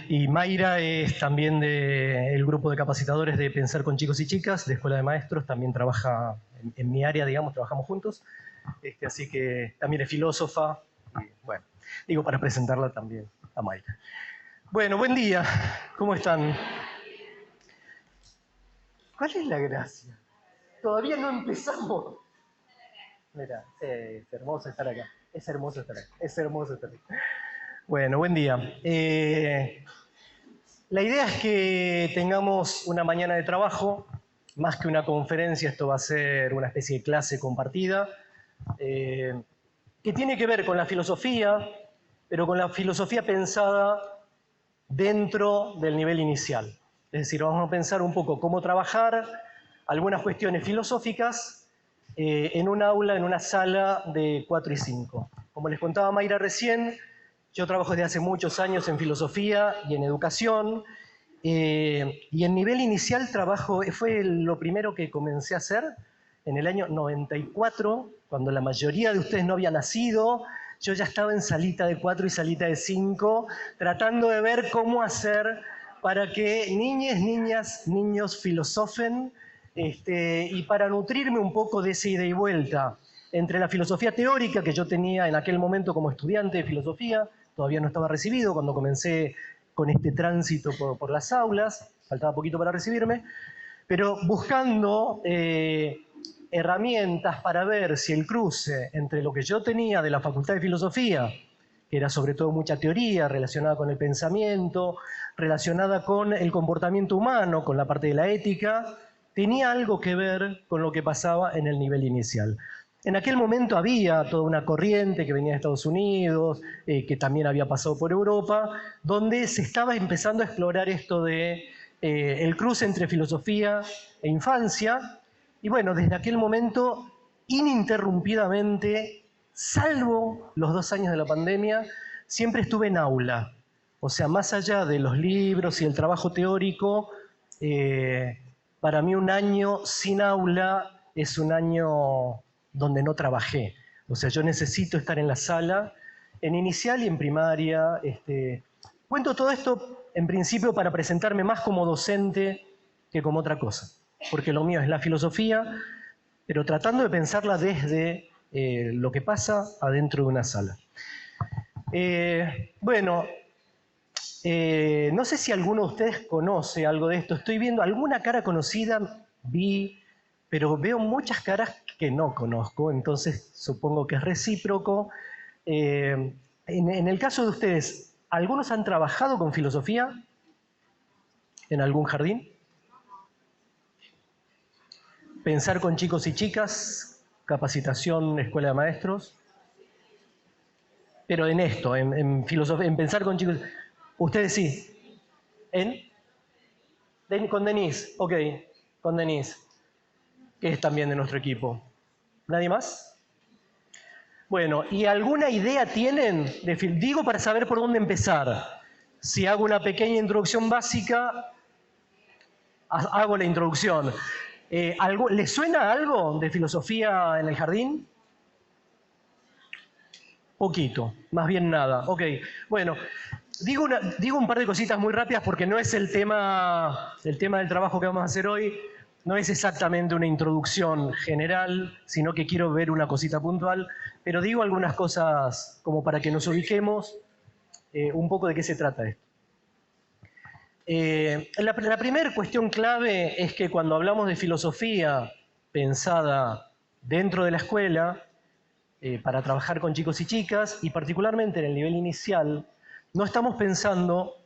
Y Mayra es también del grupo de capacitadores de Pensar con Chicos y Chicas, de Escuela de Maestros, también trabaja en mi área, digamos, trabajamos juntos. Así que también es filósofa. Y, bueno, digo para presentarla también a Mayra. Bueno, buen día. ¿Cómo están? ¿Cuál es la gracia? Todavía no empezamos. Mira, es hermoso estar acá. Es hermoso estar acá. Es hermoso estar acá. Bueno, buen día. La idea es que tengamos una mañana de trabajo. Más que una conferencia, esto va a ser una especie de clase compartida, que tiene que ver con la filosofía, pero con la filosofía pensada dentro del nivel inicial. Es decir, vamos a pensar un poco cómo trabajar algunas cuestiones filosóficas en un aula, en una sala de 4 y 5. Como les contaba Mayra recién, yo trabajo desde hace muchos años en filosofía y en educación, y en nivel inicial trabajo, fue lo primero que comencé a hacer en el año 94, cuando la mayoría de ustedes no había nacido. Yo ya estaba en salita de 4 y salita de 5, tratando de ver cómo hacer para que niñas, niños filosofen, y para nutrirme un poco de esa ida y vuelta entre la filosofía teórica que yo tenía en aquel momento como estudiante de filosofía, todavía no estaba recibido cuando comencé con este tránsito por las aulas, faltaba poquito para recibirme, pero buscando herramientas para ver si el cruce entre lo que yo tenía de la Facultad de Filosofía, que era sobre todo mucha teoría relacionada con el pensamiento, relacionada con el comportamiento humano, con la parte de la ética, tenía algo que ver con lo que pasaba en el nivel inicial. En aquel momento había toda una corriente que venía de Estados Unidos, que también había pasado por Europa, donde se estaba empezando a explorar esto de el cruce entre filosofía e infancia. Y bueno, desde aquel momento, ininterrumpidamente, salvo los 2 años de la pandemia, siempre estuve en aula. O sea, más allá de los libros y el trabajo teórico, para mí un año sin aula es un año donde no trabajé. O sea, yo necesito estar en la sala, en inicial y en primaria. Cuento todo esto, en principio, para presentarme más como docente que como otra cosa. Porque lo mío es la filosofía, pero tratando de pensarla desde lo que pasa adentro de una sala. Bueno, no sé si alguno de ustedes conoce algo de esto. Estoy viendo alguna cara conocida, pero veo muchas caras que no conozco, entonces supongo que es recíproco. En el caso de ustedes, ¿algunos han trabajado con filosofía en algún jardín? Pensar con chicos y chicas, capacitación, escuela de maestros. Pero en esto, en filosofía, en pensar con chicos. Ustedes sí. Con Denise, ok, con Denise, que es también de nuestro equipo. ¿Nadie más? Bueno, ¿y alguna idea tienen? Digo para saber por dónde empezar. Si hago una pequeña introducción básica, hago la introducción. ¿Les suena algo de filosofía en el jardín? Poquito, más bien nada. Ok, bueno, digo un par de cositas muy rápidas porque no es el tema del trabajo que vamos a hacer hoy, no es exactamente una introducción general, sino que quiero ver una cosita puntual, pero digo algunas cosas como para que nos ubiquemos un poco de qué se trata esto. La primera cuestión clave es que cuando hablamos de filosofía pensada dentro de la escuela, para trabajar con chicos y chicas, y particularmente en el nivel inicial, no estamos pensando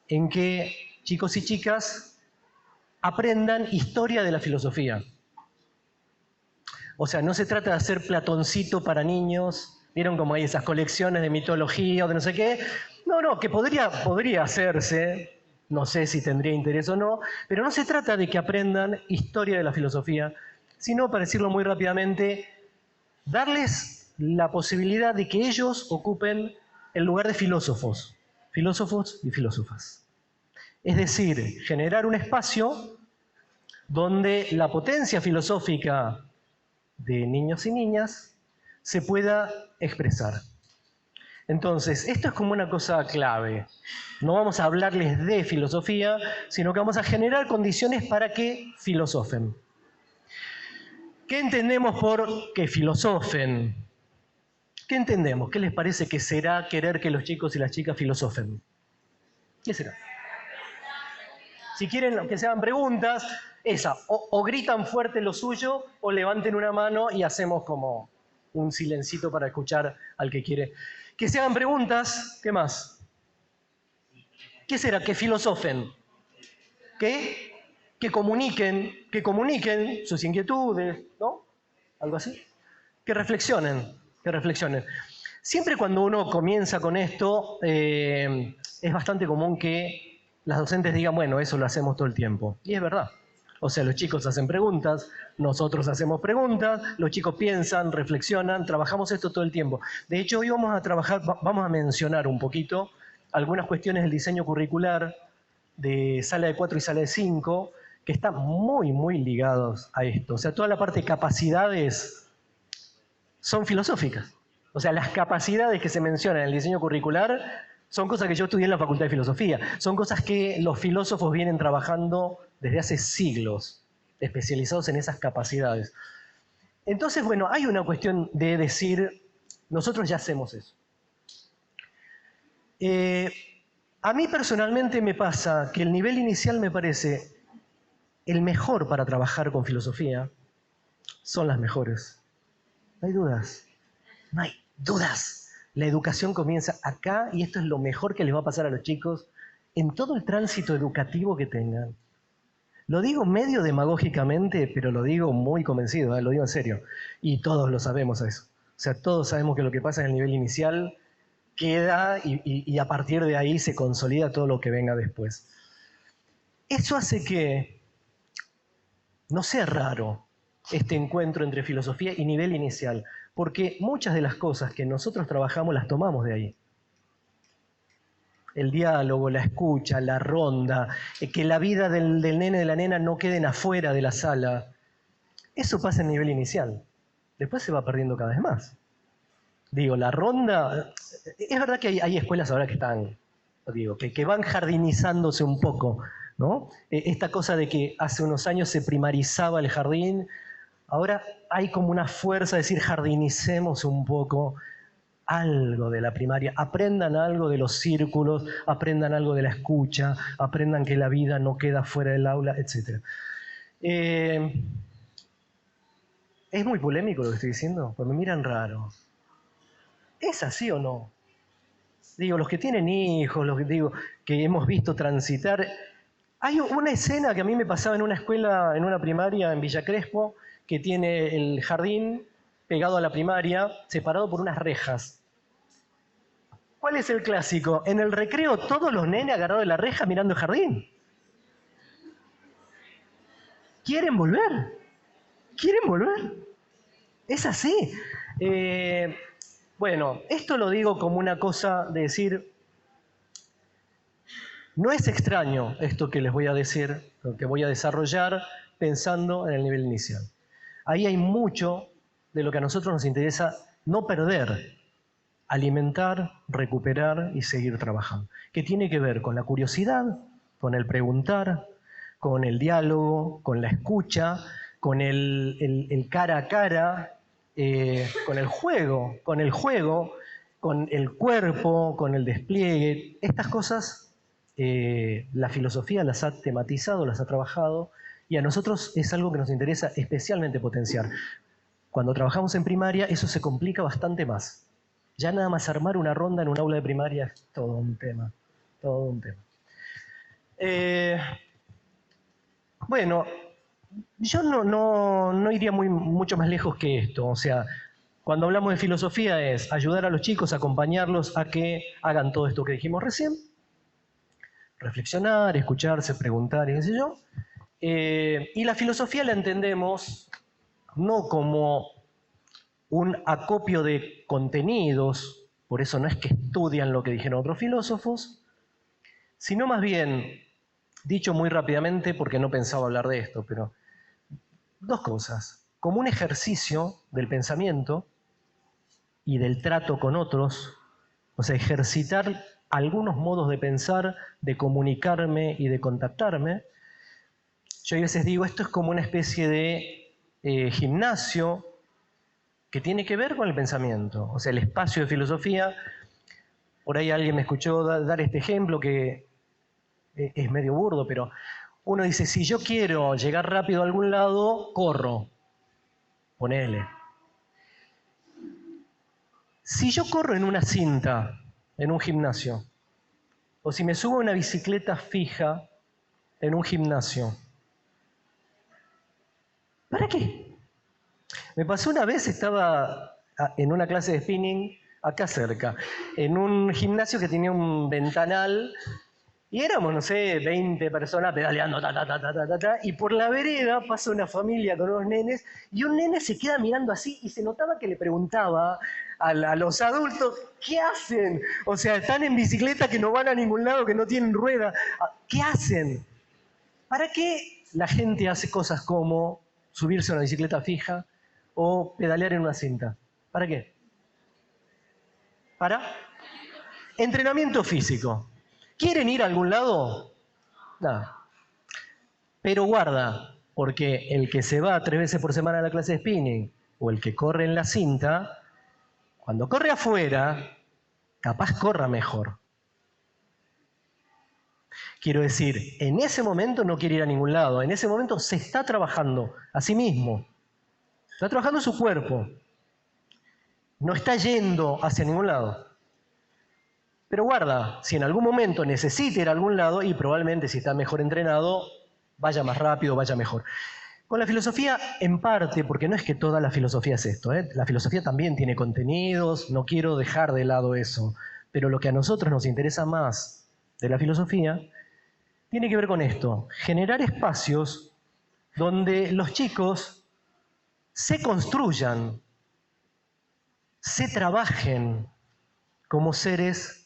en que chicos y chicas aprendan historia de la filosofía. O sea, no se trata de hacer Platoncito para niños, ¿vieron como hay esas colecciones de mitología o de no sé qué? No, que podría hacerse, no sé si tendría interés o no, pero no se trata de que aprendan historia de la filosofía, sino, para decirlo muy rápidamente, darles la posibilidad de que ellos ocupen el lugar de filósofos y filósofas. Es decir, generar un espacio donde la potencia filosófica de niños y niñas se pueda expresar. Entonces, esto es como una cosa clave. No vamos a hablarles de filosofía, sino que vamos a generar condiciones para que filosofen. ¿Qué entendemos por que filosofen? ¿Qué entendemos? ¿Qué les parece que será querer que los chicos y las chicas filosofen? ¿Qué será? Si quieren que se hagan preguntas, o gritan fuerte lo suyo, o levanten una mano y hacemos como un silencito para escuchar al que quiere. Que se hagan preguntas, ¿qué más? ¿Qué será? Que filosofen. Que comuniquen sus inquietudes, ¿no? Algo así. Que reflexionen. Siempre cuando uno comienza con esto, es bastante común que las docentes digan, bueno, eso lo hacemos todo el tiempo. Y es verdad. O sea, los chicos hacen preguntas, nosotros hacemos preguntas, los chicos piensan, reflexionan, trabajamos esto todo el tiempo. De hecho, hoy vamos a mencionar un poquito algunas cuestiones del diseño curricular de sala de 4 y sala de 5, que están muy, muy ligados a esto. O sea, toda la parte de capacidades son filosóficas. O sea, las capacidades que se mencionan en el diseño curricular son cosas que yo estudié en la Facultad de Filosofía. Son cosas que los filósofos vienen trabajando desde hace siglos, especializados en esas capacidades. Entonces, bueno, hay una cuestión de decir, nosotros ya hacemos eso. A mí personalmente me pasa que el nivel inicial me parece el mejor para trabajar con filosofía. Son las mejores. No hay dudas. No hay dudas. La educación comienza acá y esto es lo mejor que les va a pasar a los chicos en todo el tránsito educativo que tengan. Lo digo medio demagógicamente, pero lo digo muy convencido, lo digo en serio. Y todos lo sabemos a eso. O sea, todos sabemos que lo que pasa en el nivel inicial queda y a partir de ahí se consolida todo lo que venga después. Eso hace que no sea raro este encuentro entre filosofía y nivel inicial, porque muchas de las cosas que nosotros trabajamos las tomamos de ahí. El diálogo, la escucha, la ronda, que la vida del nene, de la nena no queden afuera de la sala. Eso pasa en nivel inicial. Después se va perdiendo cada vez más. Digo, la ronda... Es verdad que hay escuelas ahora que están, digo, que van jardinizándose un poco, ¿no? Esta cosa de que hace unos años se primarizaba el jardín, ahora hay como una fuerza de decir jardinicemos un poco algo de la primaria, aprendan algo de los círculos, aprendan algo de la escucha, aprendan que la vida no queda fuera del aula, etc. ¿Es muy polémico lo que estoy diciendo? Pues me miran raro. ¿Es así o no? Digo, los que tienen hijos, los que digo que hemos visto transitar. Hay una escena que a mí me pasaba en una escuela, en una primaria en Villa Crespo, que tiene el jardín pegado a la primaria, separado por unas rejas. ¿Cuál es el clásico? En el recreo todos los nenes agarrados de la reja mirando el jardín. ¿Quieren volver? ¿Quieren volver? Es así. Bueno, esto lo digo como una cosa de decir, no es extraño esto que les voy a decir, lo que voy a desarrollar pensando en el nivel inicial. Ahí hay mucho de lo que a nosotros nos interesa no perder, alimentar, recuperar y seguir trabajando, que tiene que ver con la curiosidad, con el preguntar, con el diálogo, con la escucha, con el cara a cara, con el juego, con el cuerpo, con el despliegue. Estas cosas la filosofía las ha tematizado, las ha trabajado, y a nosotros es algo que nos interesa especialmente potenciar. Cuando trabajamos en primaria eso se complica bastante más. Ya nada más armar una ronda en un aula de primaria es todo un tema, todo un tema. Bueno, yo no iría mucho más lejos que esto. O sea, cuando hablamos de filosofía es ayudar a los chicos, acompañarlos a que hagan todo esto que dijimos recién, reflexionar, escucharse, preguntar y qué sé yo. Y la filosofía la entendemos no como un acopio de contenidos, por eso no es que estudian lo que dijeron otros filósofos, sino más bien, dicho muy rápidamente porque no pensaba hablar de esto, pero dos cosas, como un ejercicio del pensamiento y del trato con otros, O sea, ejercitar algunos modos de pensar, de comunicarme y de contactarme. Yo a veces digo, esto es como una especie de gimnasio que tiene que ver con el pensamiento. O sea, el espacio de filosofía, por ahí alguien me escuchó dar este ejemplo que es medio burdo, pero uno dice, si yo quiero llegar rápido a algún lado, corro. Ponele. Si yo corro en una cinta, en un gimnasio, o si me subo a una bicicleta fija en un gimnasio, ¿para qué? Me pasó una vez, estaba en una clase de spinning acá cerca, en un gimnasio que tenía un ventanal y éramos, no sé, 20 personas pedaleando, y por la vereda pasa una familia con unos nenes y un nene se queda mirando así y se notaba que le preguntaba a los adultos, ¿qué hacen? O sea, están en bicicleta que no van a ningún lado, que no tienen rueda. ¿Qué hacen? ¿Para qué la gente hace cosas como subirse a una bicicleta fija o pedalear en una cinta? ¿Para qué? ¿Para? Entrenamiento físico. ¿Quieren ir a algún lado? Nada. Pero guarda, porque el que se va 3 veces por semana a la clase de spinning o el que corre en la cinta, cuando corre afuera, capaz corra mejor. Quiero decir, en ese momento no quiere ir a ningún lado, en ese momento se está trabajando a sí mismo, está trabajando su cuerpo, no está yendo hacia ningún lado. Pero guarda, si en algún momento necesita ir a algún lado, y probablemente si está mejor entrenado, vaya más rápido, vaya mejor. Con la filosofía, en parte, porque no es que toda la filosofía es esto, la filosofía también tiene contenidos, no quiero dejar de lado eso, pero lo que a nosotros nos interesa más de la filosofía tiene que ver con esto, generar espacios donde los chicos se construyan, se trabajen como seres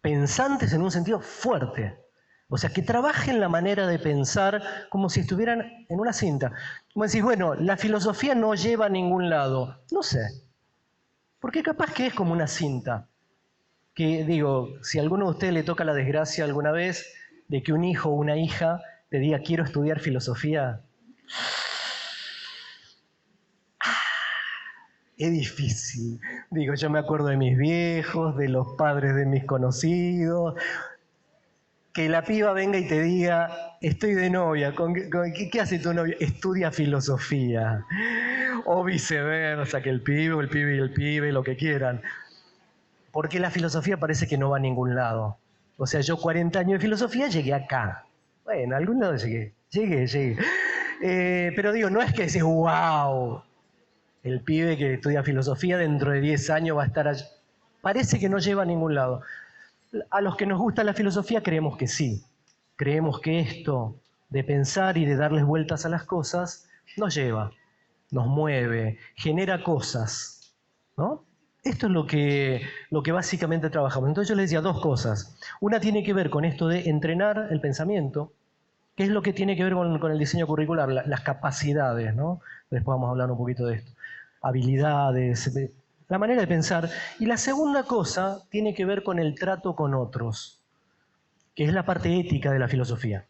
pensantes en un sentido fuerte. O sea, que trabajen la manera de pensar como si estuvieran en una cinta. Como decís, bueno, la filosofía no lleva a ningún lado. No sé. Porque capaz que es como una cinta. Que digo, si a alguno de ustedes le toca la desgracia alguna vez de que un hijo o una hija te diga quiero estudiar filosofía, es difícil. Digo, yo me acuerdo de mis viejos, de los padres de mis conocidos. Que la piba venga y te diga, estoy de novia, ¿qué hace tu novia? Estudia filosofía. O viceversa, que el pibe o el pibe y el pibe, lo que quieran. Porque la filosofía parece que no va a ningún lado. O sea, yo 40 años de filosofía llegué acá. Bueno, a algún lado llegué. Pero digo, no es que decís, wow, el pibe que estudia filosofía dentro de 10 años va a estar allí. Parece que no lleva a ningún lado. A los que nos gusta la filosofía creemos que sí. Creemos que esto de pensar y de darles vueltas a las cosas nos lleva, nos mueve, genera cosas, ¿no? Esto es lo que básicamente trabajamos. Entonces yo les decía 2 cosas. Una tiene que ver con esto de entrenar el pensamiento, que es lo que tiene que ver con el diseño curricular, las capacidades, ¿no? Después vamos a hablar un poquito de esto. Habilidades, la manera de pensar. Y la segunda cosa tiene que ver con el trato con otros, que es la parte ética de la filosofía.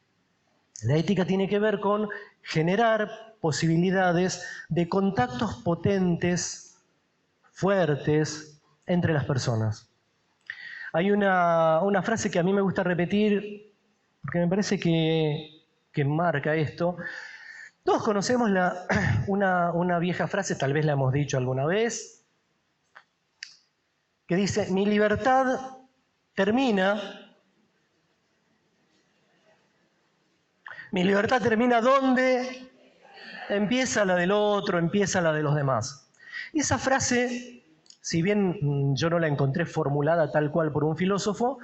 La ética tiene que ver con generar posibilidades de contactos potentes, fuertes, entre las personas. Hay una frase que a mí me gusta repetir, porque me parece que marca esto. Todos conocemos una vieja frase, tal vez la hemos dicho alguna vez, que dice, mi libertad termina ¿dónde? Empieza la del otro, empieza la de los demás. Y esa frase, si bien yo no la encontré formulada tal cual por un filósofo,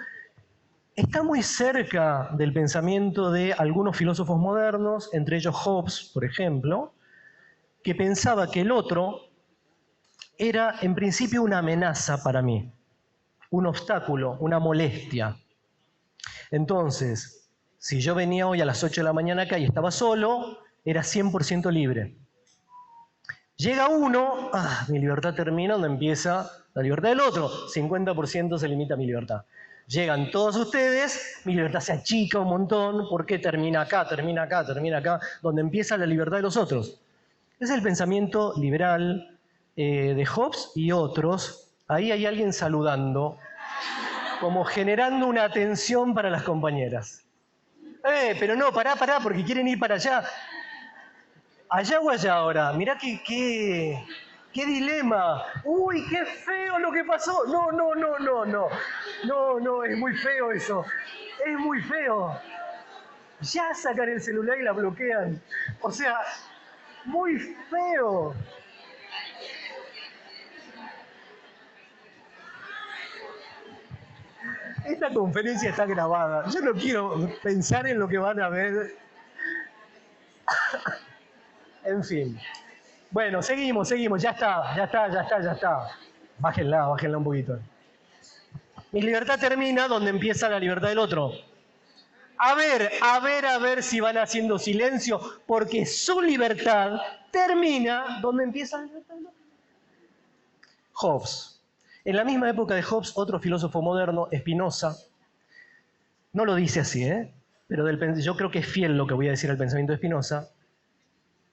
está muy cerca del pensamiento de algunos filósofos modernos, entre ellos Hobbes, por ejemplo, que pensaba que el otro era en principio una amenaza para mí, un obstáculo, una molestia. Entonces, si yo venía hoy a las 8 de la mañana acá y estaba solo, era 100% libre. Llega uno, mi libertad termina donde empieza la libertad del otro. 50% se limita a mi libertad. Llegan todos ustedes, mi libertad se achica un montón porque termina acá, termina acá, termina acá, donde empieza la libertad de los otros. Es el pensamiento liberal de Hobbes y otros. Ahí hay alguien saludando, como generando una atención para las compañeras. Pero no, pará, porque quieren ir para allá. ¿Allá o allá ahora? Mirá qué dilema. Uy, qué feo lo que pasó. No. No, es muy feo eso. Es muy feo. Ya sacan el celular y la bloquean. O sea, muy feo. Esta conferencia está grabada. Yo no quiero pensar en lo que van a ver. En fin. Bueno, seguimos. Ya está. Bájenla un poquito. Mi libertad termina donde empieza la libertad del otro. A ver si van haciendo silencio, porque su libertad termina donde empieza la libertad del otro. Hobbes. En la misma época de Hobbes, otro filósofo moderno, Spinoza, no lo dice así, pero yo creo que es fiel lo que voy a decir al pensamiento de Spinoza.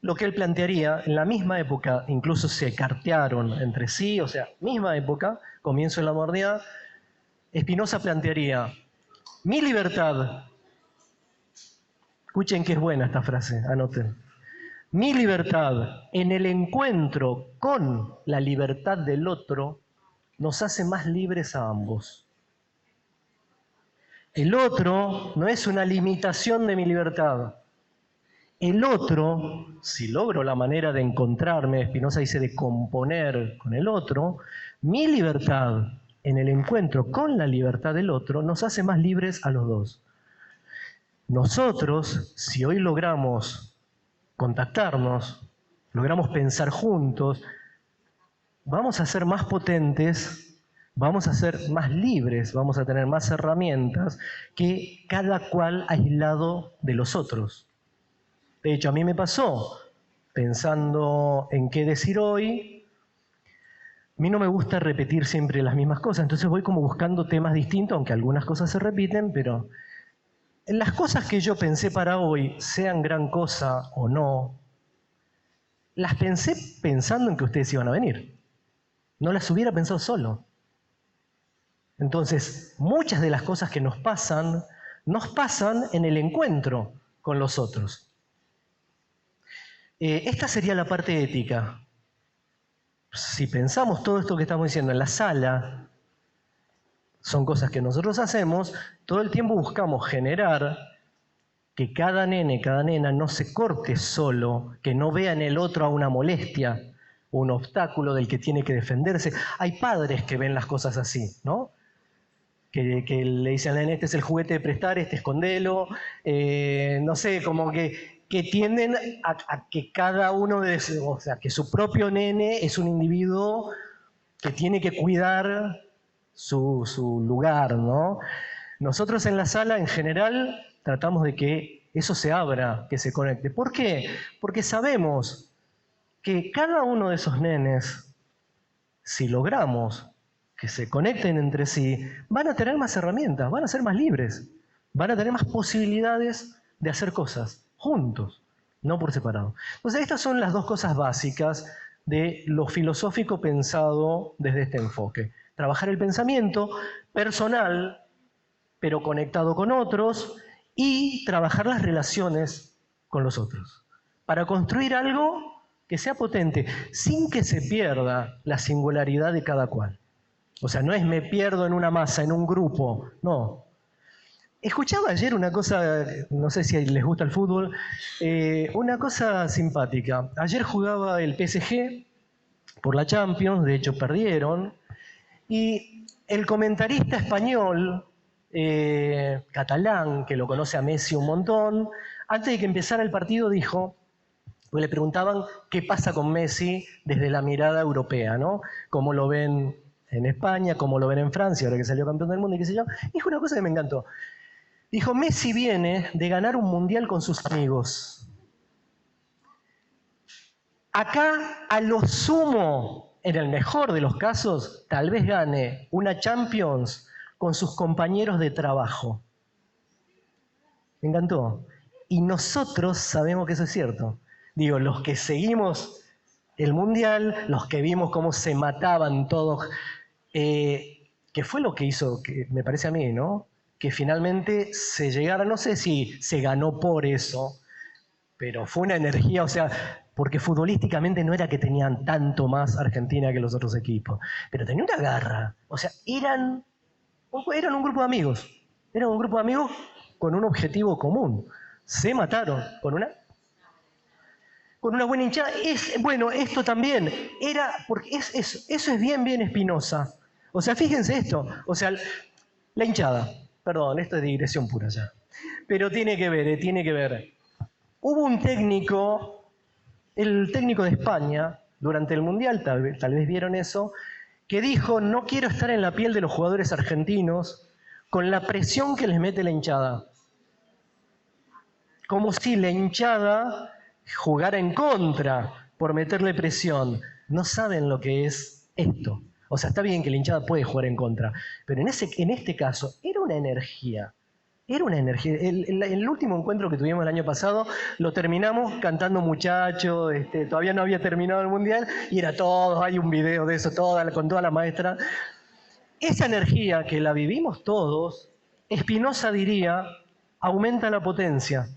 Lo que él plantearía, en la misma época, incluso se cartearon entre sí, o sea, misma época, comienzo de la modernidad, Spinoza plantearía, mi libertad, escuchen que es buena esta frase, anoten, mi libertad en el encuentro con la libertad del otro nos hace más libres a ambos. El otro no es una limitación de mi libertad. El otro, si logro la manera de encontrarme, Spinoza dice de componer con el otro, mi libertad en el encuentro con la libertad del otro nos hace más libres a los dos. Nosotros, si hoy logramos contactarnos, logramos pensar juntos, vamos a ser más potentes, vamos a ser más libres, vamos a tener más herramientas que cada cual aislado de los otros. De hecho, a mí me pasó, pensando en qué decir hoy, a mí no me gusta repetir siempre las mismas cosas, entonces voy como buscando temas distintos, aunque algunas cosas se repiten, pero las cosas que yo pensé para hoy, sean gran cosa o no, las pensé pensando en que ustedes iban a venir. No las hubiera pensado solo. Entonces, muchas de las cosas que nos pasan en el encuentro con los otros. Esta sería la parte ética. Si pensamos todo esto que estamos diciendo en la sala, son cosas que nosotros hacemos, todo el tiempo buscamos generar que cada nene, cada nena no se corte solo, que no vea en el otro a una molestia, un obstáculo del que tiene que defenderse. Hay padres que ven las cosas así, ¿no? Que le dicen al nene, este es el juguete de prestar, este escondelo, no sé, como que tienden a que cada uno, o sea, que su propio nene es un individuo que tiene que cuidar su lugar, ¿no? Nosotros en la sala, en general, tratamos de que eso se abra, que se conecte. ¿Por qué? Porque sabemos que cada uno de esos nenes, si logramos que se conecten entre sí, van a tener más herramientas, van a ser más libres, van a tener más posibilidades de hacer cosas juntos, no por separado. Entonces, estas son las dos cosas básicas de lo filosófico pensado desde este enfoque. Trabajar el pensamiento personal, pero conectado con otros, y trabajar las relaciones con los otros, para construir algo que sea potente, sin que se pierda la singularidad de cada cual. O sea, no es me pierdo en una masa, en un grupo, no. Escuchaba ayer una cosa, no sé si les gusta el fútbol, una cosa simpática. Ayer jugaba el PSG por la Champions, de hecho perdieron, y el comentarista español, catalán, que lo conoce a Messi un montón, antes de que empezara el partido dijo, porque le preguntaban qué pasa con Messi desde la mirada europea, ¿no? Cómo lo ven en España, cómo lo ven en Francia, ahora que salió campeón del mundo y qué sé yo. Dijo una cosa que me encantó. Dijo, Messi viene de ganar un mundial con sus amigos. Acá, a lo sumo, en el mejor de los casos, tal vez gane una Champions con sus compañeros de trabajo. Me encantó. Y nosotros sabemos que eso es cierto. Digo, los que seguimos el Mundial, los que vimos cómo se mataban todos, que fue lo que hizo, que me parece a mí, ¿no? Que finalmente se llegara, no sé si se ganó por eso, pero fue una energía, o sea, porque futbolísticamente no era que tenían tanto más Argentina que los otros equipos, pero tenía una garra. O sea, eran un grupo de amigos. Eran un grupo de amigos con un objetivo común. Se mataron con una buena hinchada. Bueno, esto también era, porque eso es bien Espinosa. O sea, fíjense esto. O sea, la hinchada. Perdón, esto es digresión pura ya. Pero tiene que ver, tiene que ver. Hubo un técnico, el técnico de España, durante el Mundial, tal vez vieron eso, que dijo, no quiero estar en la piel de los jugadores argentinos con la presión que les mete la hinchada. Como si la hinchada jugara en contra por meterle presión. No saben lo que es esto. O sea, está bien que la hinchada puede jugar en contra, pero en este caso era una energía. Era una energía. El último encuentro que tuvimos el año pasado lo terminamos cantando Muchacho, todavía no había terminado el Mundial y era todo, hay un video de eso, con toda la maestra. Esa energía que la vivimos todos, Spinoza diría, aumenta la potencia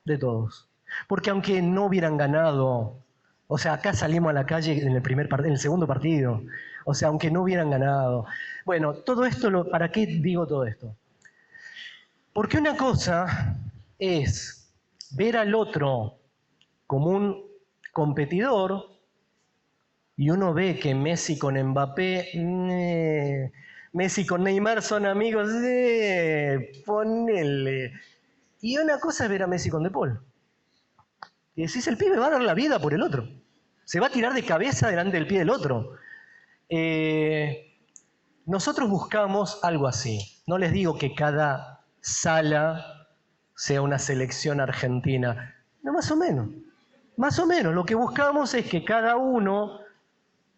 de todos. Porque aunque no hubieran ganado, o sea, acá salimos a la calle en el segundo partido, o sea, aunque no hubieran ganado. Bueno, todo esto, ¿para qué digo todo esto? Porque una cosa es ver al otro como un competidor y uno ve que Messi con Mbappé, Messi con Neymar son amigos, ponele. Y una cosa es ver a Messi con De Paul. Y decís, el pibe va a dar la vida por el otro. Se va a tirar de cabeza delante del pie del otro. Nosotros buscamos algo así. No les digo que cada sala sea una selección argentina. No, más o menos. Más o menos. Lo que buscamos es que cada uno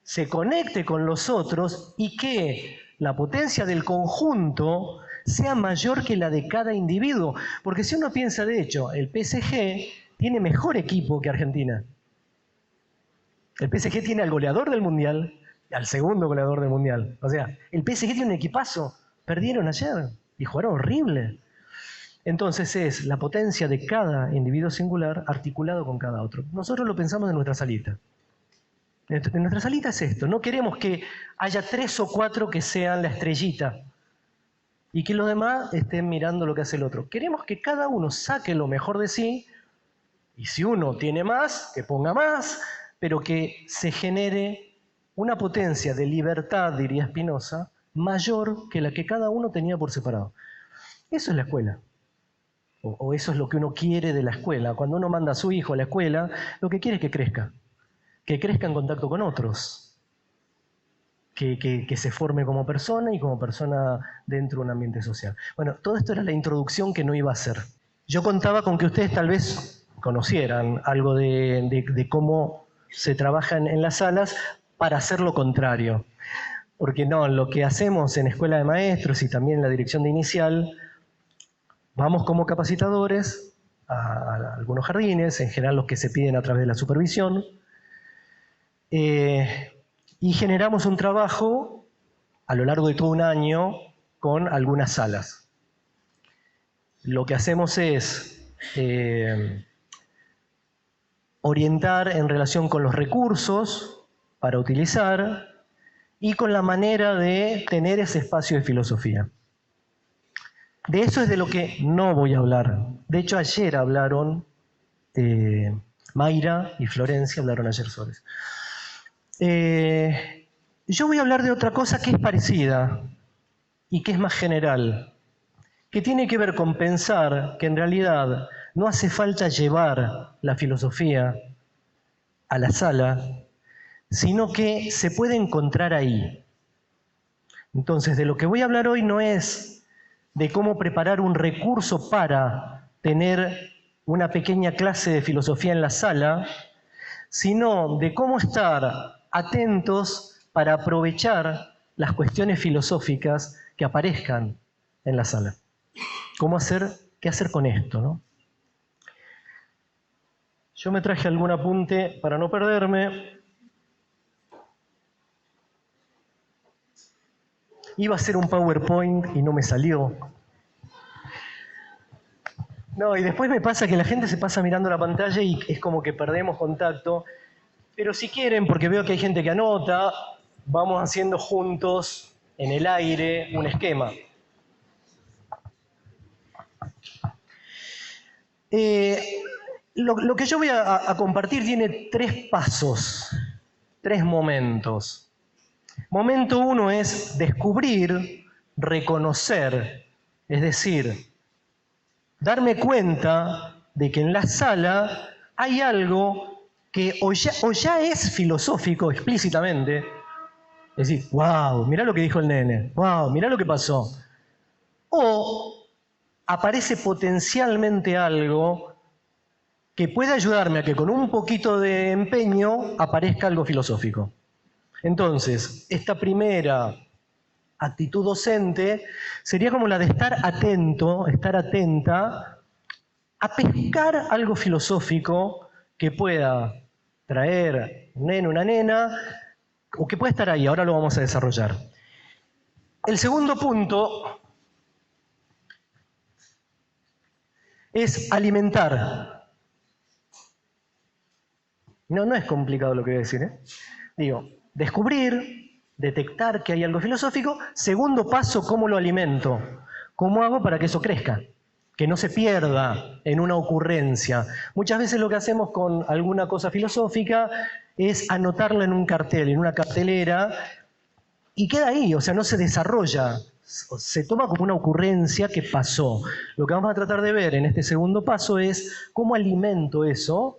se conecte con los otros y que la potencia del conjunto sea mayor que la de cada individuo. Porque si uno piensa, de hecho, el PSG tiene mejor equipo que Argentina. El PSG tiene al goleador del Mundial y al segundo goleador del Mundial. O sea, el PSG tiene un equipazo. Perdieron ayer y jugaron horrible. Entonces es la potencia de cada individuo singular articulado con cada otro. Nosotros lo pensamos en nuestra salita. En nuestra salita es esto. No queremos que haya 3 o 4 que sean la estrellita y que los demás estén mirando lo que hace el otro. Queremos que cada uno saque lo mejor de sí y si uno tiene más, que ponga más, pero que se genere una potencia de libertad, diría Spinoza, mayor que la que cada uno tenía por separado. Eso es la escuela. O eso es lo que uno quiere de la escuela. Cuando uno manda a su hijo a la escuela, lo que quiere es que crezca en contacto con otros, que se forme como persona y como persona dentro de un ambiente social. Bueno, todo esto era la introducción que no iba a hacer. Yo contaba con que ustedes tal vez conocieran algo de cómo se trabaja en las salas para hacer lo contrario. Porque no, lo que hacemos en Escuela de Maestros y también en la dirección de Inicial, vamos como capacitadores a algunos jardines, en general los que se piden a través de la supervisión, y generamos un trabajo a lo largo de todo un año con algunas salas. Lo que hacemos es orientar en relación con los recursos para utilizar y con la manera de tener ese espacio de filosofía. De eso es de lo que no voy a hablar. De hecho, ayer hablaron, Mayra y Florencia hablaron ayer sobre eso. Yo voy a hablar de otra cosa que es parecida y que es más general, que tiene que ver con pensar que en realidad no hace falta llevar la filosofía a la sala, sino que se puede encontrar ahí. Entonces, de lo que voy a hablar hoy no es de cómo preparar un recurso para tener una pequeña clase de filosofía en la sala, sino de cómo estar atentos para aprovechar las cuestiones filosóficas que aparezcan en la sala. ¿Qué hacer con esto, ¿no? Yo me traje algún apunte para no perderme. Iba a hacer un PowerPoint y no me salió. No, y después me pasa que la gente se pasa mirando la pantalla y es como que perdemos contacto. Pero si quieren, porque veo que hay gente que anota, vamos haciendo juntos en el aire un esquema. Lo que yo voy a compartir tiene 3 pasos, 3 momentos. Momento 1 es descubrir, reconocer, es decir, darme cuenta de que en la sala hay algo que o ya es filosófico explícitamente, es decir, wow, mirá lo que dijo el nene, wow, mirá lo que pasó, o aparece potencialmente algo que puede ayudarme a que con un poquito de empeño aparezca algo filosófico. Entonces, esta primera actitud docente sería como la de estar atento, estar atenta a pescar algo filosófico que pueda traer un nene, una nena, o que pueda estar ahí. Ahora lo vamos a desarrollar. El segundo punto es alimentar. No es complicado lo que voy a decir, ¿eh? Digo, descubrir, detectar que hay algo filosófico. Segundo paso, ¿cómo lo alimento? ¿Cómo hago para que eso crezca? Que no se pierda en una ocurrencia. Muchas veces lo que hacemos con alguna cosa filosófica es anotarla en un cartel, en una cartelera, y queda ahí, o sea, no se desarrolla. Se toma como una ocurrencia que pasó. Lo que vamos a tratar de ver en este segundo paso es cómo alimento eso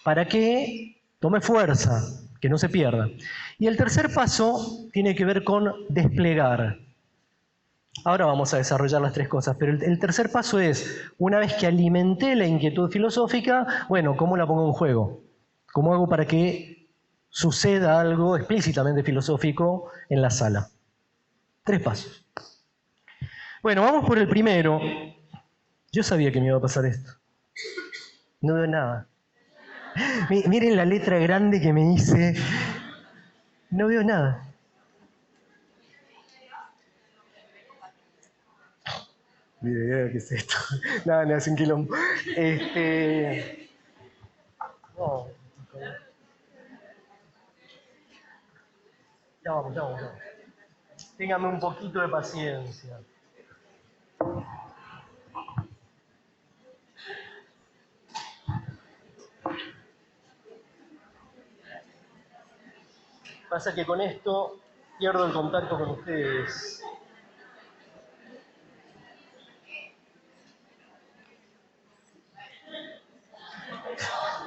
para que tome fuerza, que no se pierda. Y el tercer paso tiene que ver con desplegar. Ahora vamos a desarrollar las 3 cosas, pero el tercer paso es, una vez que alimenté la inquietud filosófica, bueno, ¿cómo la pongo en juego? ¿Cómo hago para que suceda algo explícitamente filosófico en la sala? 3 pasos. Bueno, vamos por el primero. Yo sabía que me iba a pasar esto. No veo nada. Miren la letra grande que me hice. No veo nada. Mire, ¿qué es esto? Nada, no, es un quilombo. No. Ya vamos. Téngame un poquito de paciencia. Pasa que con esto pierdo el contacto con ustedes.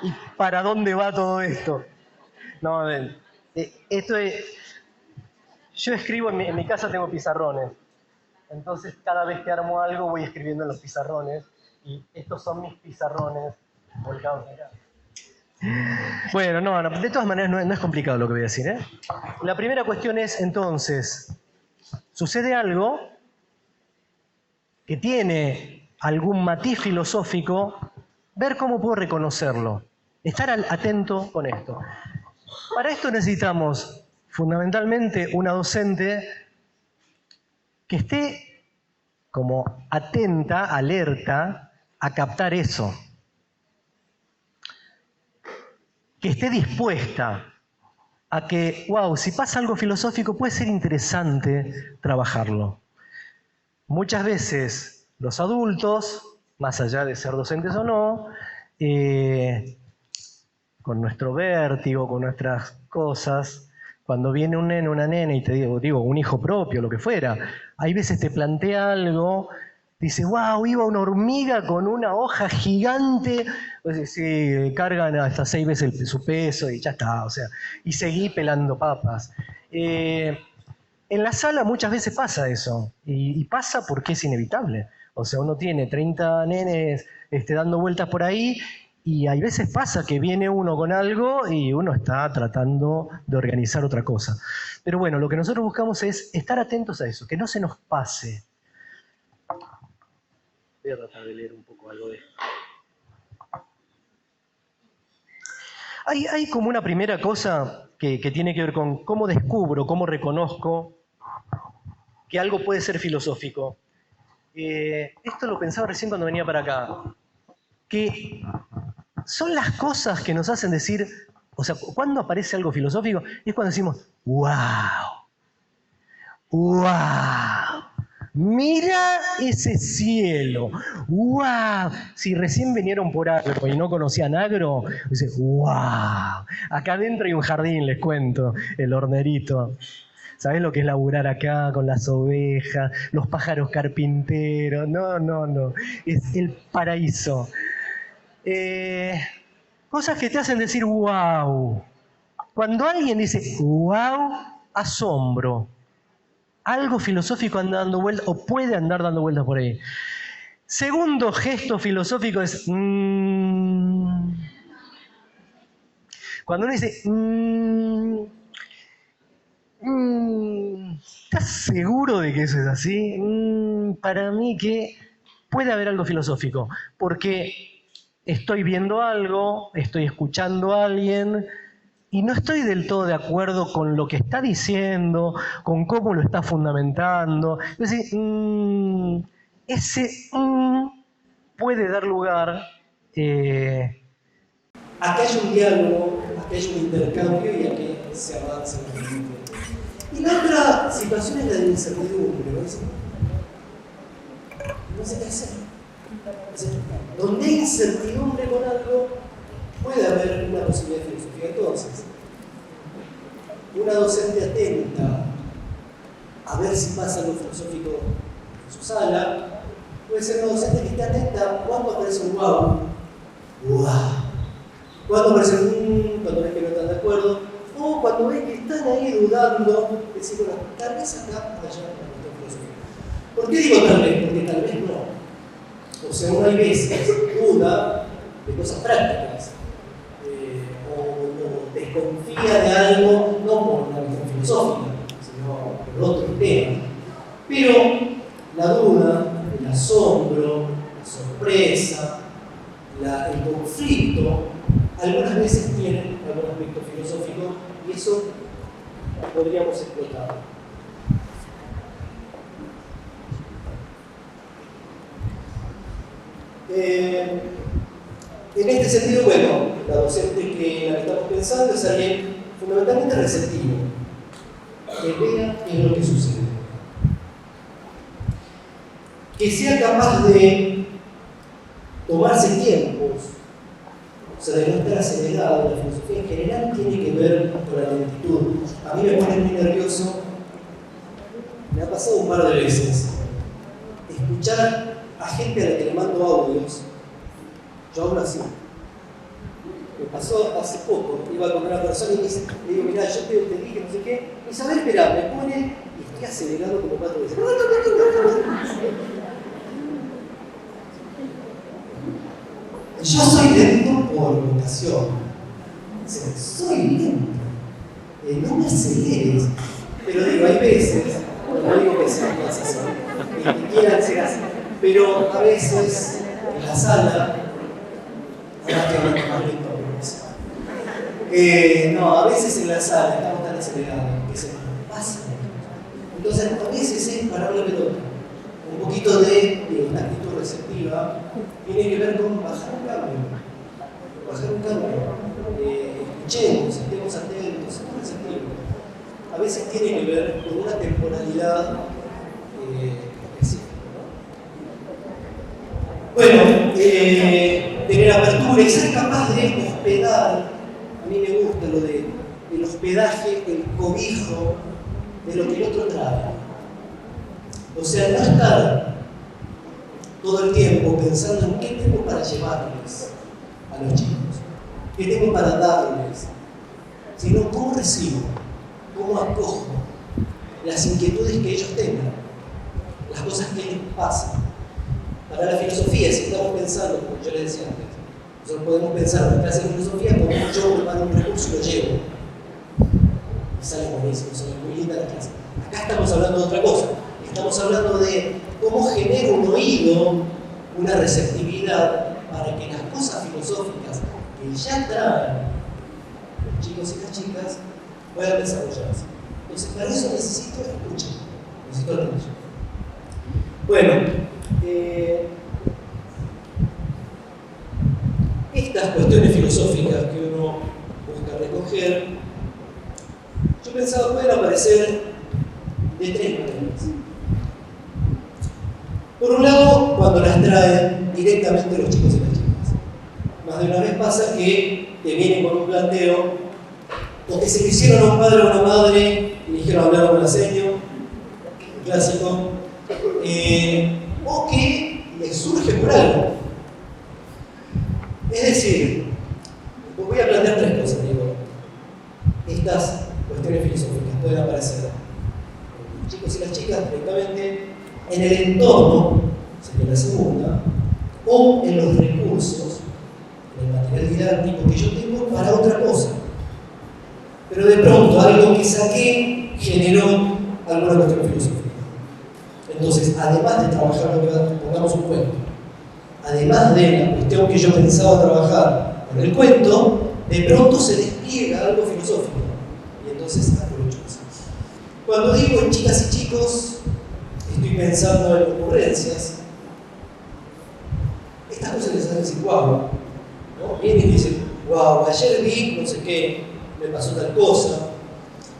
¿Y para dónde va todo esto? No, esto es... Yo escribo, en mi casa tengo pizarrones. Entonces cada vez que armo algo voy escribiendo en los pizarrones. Y estos son mis pizarrones volcados acá. Bueno, no, de todas maneras no es complicado lo que voy a decir, ¿eh? La primera cuestión es, entonces, sucede algo que tiene algún matiz filosófico, ver cómo puedo reconocerlo, estar atento con esto. Para esto necesitamos fundamentalmente una docente que esté como atenta, alerta a captar eso. Que esté dispuesta a que, wow, si pasa algo filosófico puede ser interesante trabajarlo. Muchas veces los adultos, más allá de ser docentes o no, con nuestro vértigo, con nuestras cosas, cuando viene un nene, una nena y te digo, un hijo propio, lo que fuera, hay veces te plantea algo, dice, wow, iba una hormiga con una hoja gigante, pues sí, cargan hasta 6 veces su peso y ya está, o sea, y seguí pelando papas. En la sala muchas veces pasa eso, y pasa porque es inevitable. O sea, uno tiene 30 nenes dando vueltas por ahí, Y hay veces pasa que viene uno con algo y uno está tratando de organizar otra cosa. Pero bueno, lo que nosotros buscamos es estar atentos a eso, que no se nos pase. Voy a tratar de leer un poco algo de esto. Hay como una primera cosa que tiene que ver con cómo descubro, cómo reconozco que algo puede ser filosófico. Esto lo pensaba recién cuando venía para acá. Que son las cosas que nos hacen decir, o sea, cuando aparece algo filosófico, es cuando decimos, wow, wow, mira ese cielo, wow. Si recién vinieron por Agro y no conocían Agro, dicen, wow, acá adentro hay un jardín, les cuento, el hornerito. ¿Sabés lo que es laburar acá con las ovejas, los pájaros carpinteros? No, es el paraíso. Cosas que te hacen decir wow. Cuando alguien dice wow, asombro. Algo filosófico anda dando vueltas o puede andar dando vueltas por ahí. Segundo gesto filosófico es cuando uno dice ¿estás seguro de que eso es así? Para mí que puede haber algo filosófico, porque estoy viendo algo, estoy escuchando a alguien y no estoy del todo de acuerdo con lo que está diciendo, con cómo lo está fundamentando. Es decir, ese puede dar lugar a que haya un diálogo, a que haya un intercambio y a que se avance en el tiempo. Y la otra situación es la de la incertidumbre, ¿no? No sé qué hacer. Donde hay incertidumbre con algo, puede haber una posibilidad de filosofía. Entonces, una docente atenta a ver si pasa algo filosófico en su sala, puede ser una docente que esté atenta cuando aparece un wow, cuando aparece un cuando ves que no están de acuerdo, o cuando ves que están ahí dudando, decir, bueno, tal vez acá haya una cuestión filosófica. ¿Por qué digo tal vez? Porque tal vez no. O sea, uno hay veces duda de cosas prácticas, o desconfía de algo, no por una cuestión filosófica, sino por otro tema. Pero la duda, el asombro, la sorpresa, el conflicto, algunas veces tienen algún aspecto filosófico y eso podríamos explotar. En este sentido, bueno, la docente en la que estamos pensando es alguien fundamentalmente receptivo, que vea qué es lo que sucede, que sea capaz de tomarse tiempos, o sea, de no estar acelerado. La filosofía en general tiene que ver con la lentitud. A mí me pone muy nervioso, me ha pasado un par de veces, escuchar a gente a la que le mando audios. Yo hablo así. Me pasó hace poco, iba con una persona y le digo, mirá, yo te dije no sé qué, y dice, a ver, espera, me pone, y estoy acelerado como 4 veces. Yo soy lento por vocación. O sea, soy lento. No me aceleres. Pero digo, hay veces, no digo que sean más así, que quieran ser así, pero a veces en la sala, ahora que hablo más lento, no, a veces en la sala estamos tan acelerados que se nos pasa. Entonces, a veces es parar la pelota. Un poquito de una actitud receptiva tiene que ver con bajar un cambio. Escuchemos, estemos atentos, estemos receptivos. A veces tiene que ver con una temporalidad específica, ¿no? Bueno, tener apertura y ser capaz de hospedar. A mí me gusta lo del hospedaje, el cobijo de lo que el otro trae. O sea, no estar todo el tiempo pensando en qué tengo para llevarles a los chicos, qué tengo para darles, sino cómo recibo, cómo acojo las inquietudes que ellos tengan, las cosas que les pasan. Para la filosofía, si estamos pensando, como yo les decía antes, Nosotros podemos pensar una clase de filosofía como yo preparo un recurso y lo llevo. Y sale buenísimo, sale muy linda la clase. Acá estamos hablando de otra cosa. Estamos hablando de cómo genera un oído, una receptividad para que las cosas filosóficas que ya traen los chicos y las chicas puedan desarrollarse. Entonces, para eso necesito escuchar. Necesito escuchar. Bueno, estas cuestiones filosóficas que uno busca recoger, yo pensaba pueden aparecer de tres maneras. Por un lado, cuando las traen directamente los chicos y las chicas. Más de una vez pasa que te vienen con un planteo, o que se lo hicieron a un padre o a una madre y dijeron hablar con la seño, un clásico, o que les surge por algo. Es decir, voy a plantear tres cosas, digo. Estas cuestiones filosóficas pueden aparecer los chicos y las chicas directamente en el entorno, sería la segunda, o en los recursos, en el material didáctico que yo tengo para otra cosa. Pero de pronto algo que saqué generó alguna cuestión filosófica. Entonces, además de trabajar lo que pongamos un cuento, además de la cuestión que yo pensaba trabajar con el cuento, de pronto se despliega algo filosófico. Y entonces aprovecho eso. Cuando digo chicas y chicos, estoy pensando en ocurrencias. Estas cosas les hacen decir, wow, ¿no? Vienen y dicen, wow, ayer vi no sé qué, me pasó tal cosa.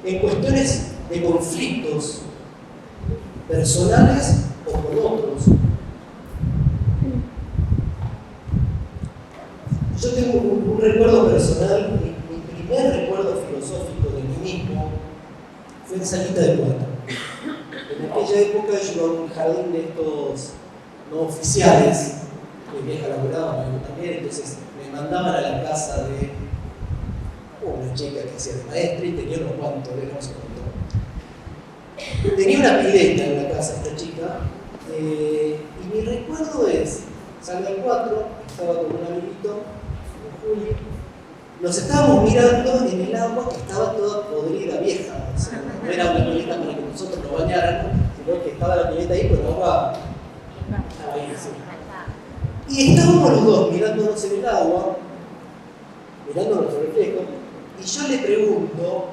En cuestiones de conflictos personales o con otros. Yo tengo un recuerdo personal, mi primer recuerdo filosófico de mí mismo fue en Salita de Cuatro. En aquella época yo iba a un jardín de estos no oficiales, mi vieja laburaba, yo también, entonces me mandaban a la casa de una chica que hacía de maestra y tenía unos cuantos, dejamos contar. Tenía una pileta en la casa esta chica, y mi recuerdo es, salgo al 4, estaba con un amiguito, con Juli, nos estábamos mirando en el agua que estaba toda podrida, vieja, o sea, no era una pileta para que nosotros nos bañáramos, sino que estaba la pileta ahí con agua ahí, sí. Y estábamos los dos mirándonos en el agua, mirando nuestro reflejo, y yo le pregunto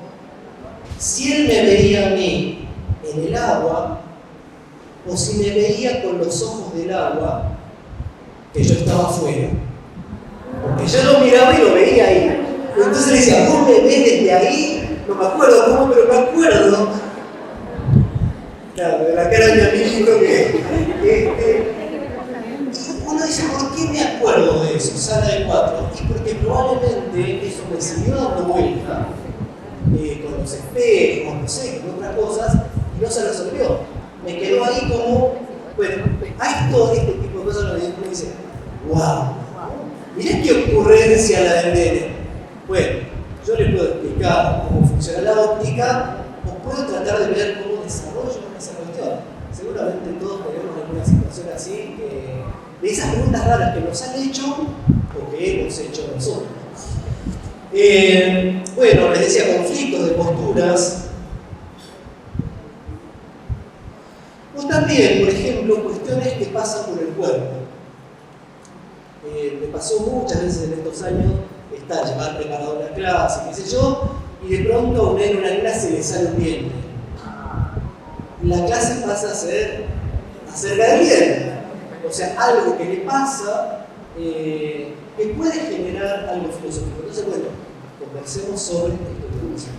si él me veía a mí en el agua o si me veía con los ojos del agua que yo estaba afuera. Porque yo lo miraba y lo veía ahí. Entonces le decía, ¿vos me ves desde ahí? No me acuerdo cómo, pero me acuerdo. Claro, de la cara de mi amiguito que uno dice, ¿por qué me acuerdo de eso? Sala de 4. Y porque probablemente eso me siguió dando vuelta con los espejos, no sé, con otras cosas, y no se resolvió. Me quedó ahí como, bueno, hay todo este tipo de cosas donde uno dice, wow, mirá qué ocurrencia la del nene. Bueno, yo les puedo explicar cómo funciona la óptica, o puedo tratar de ver cómo desarrollo esa cuestión. Seguramente todos tenemos alguna situación así, de esas preguntas raras que nos han hecho o que hemos hecho nosotros. Bueno, les decía, conflictos de posturas. O también, por ejemplo, cuestiones que pasan por el cuerpo. Me pasó muchas veces en estos años llevar preparado una clase, qué sé yo, y de pronto a una nena se le sale un diente. La clase pasa a ser acerca del diente. O sea, algo que le pasa que puede generar algo filosófico. Entonces, bueno, conversemos sobre esto.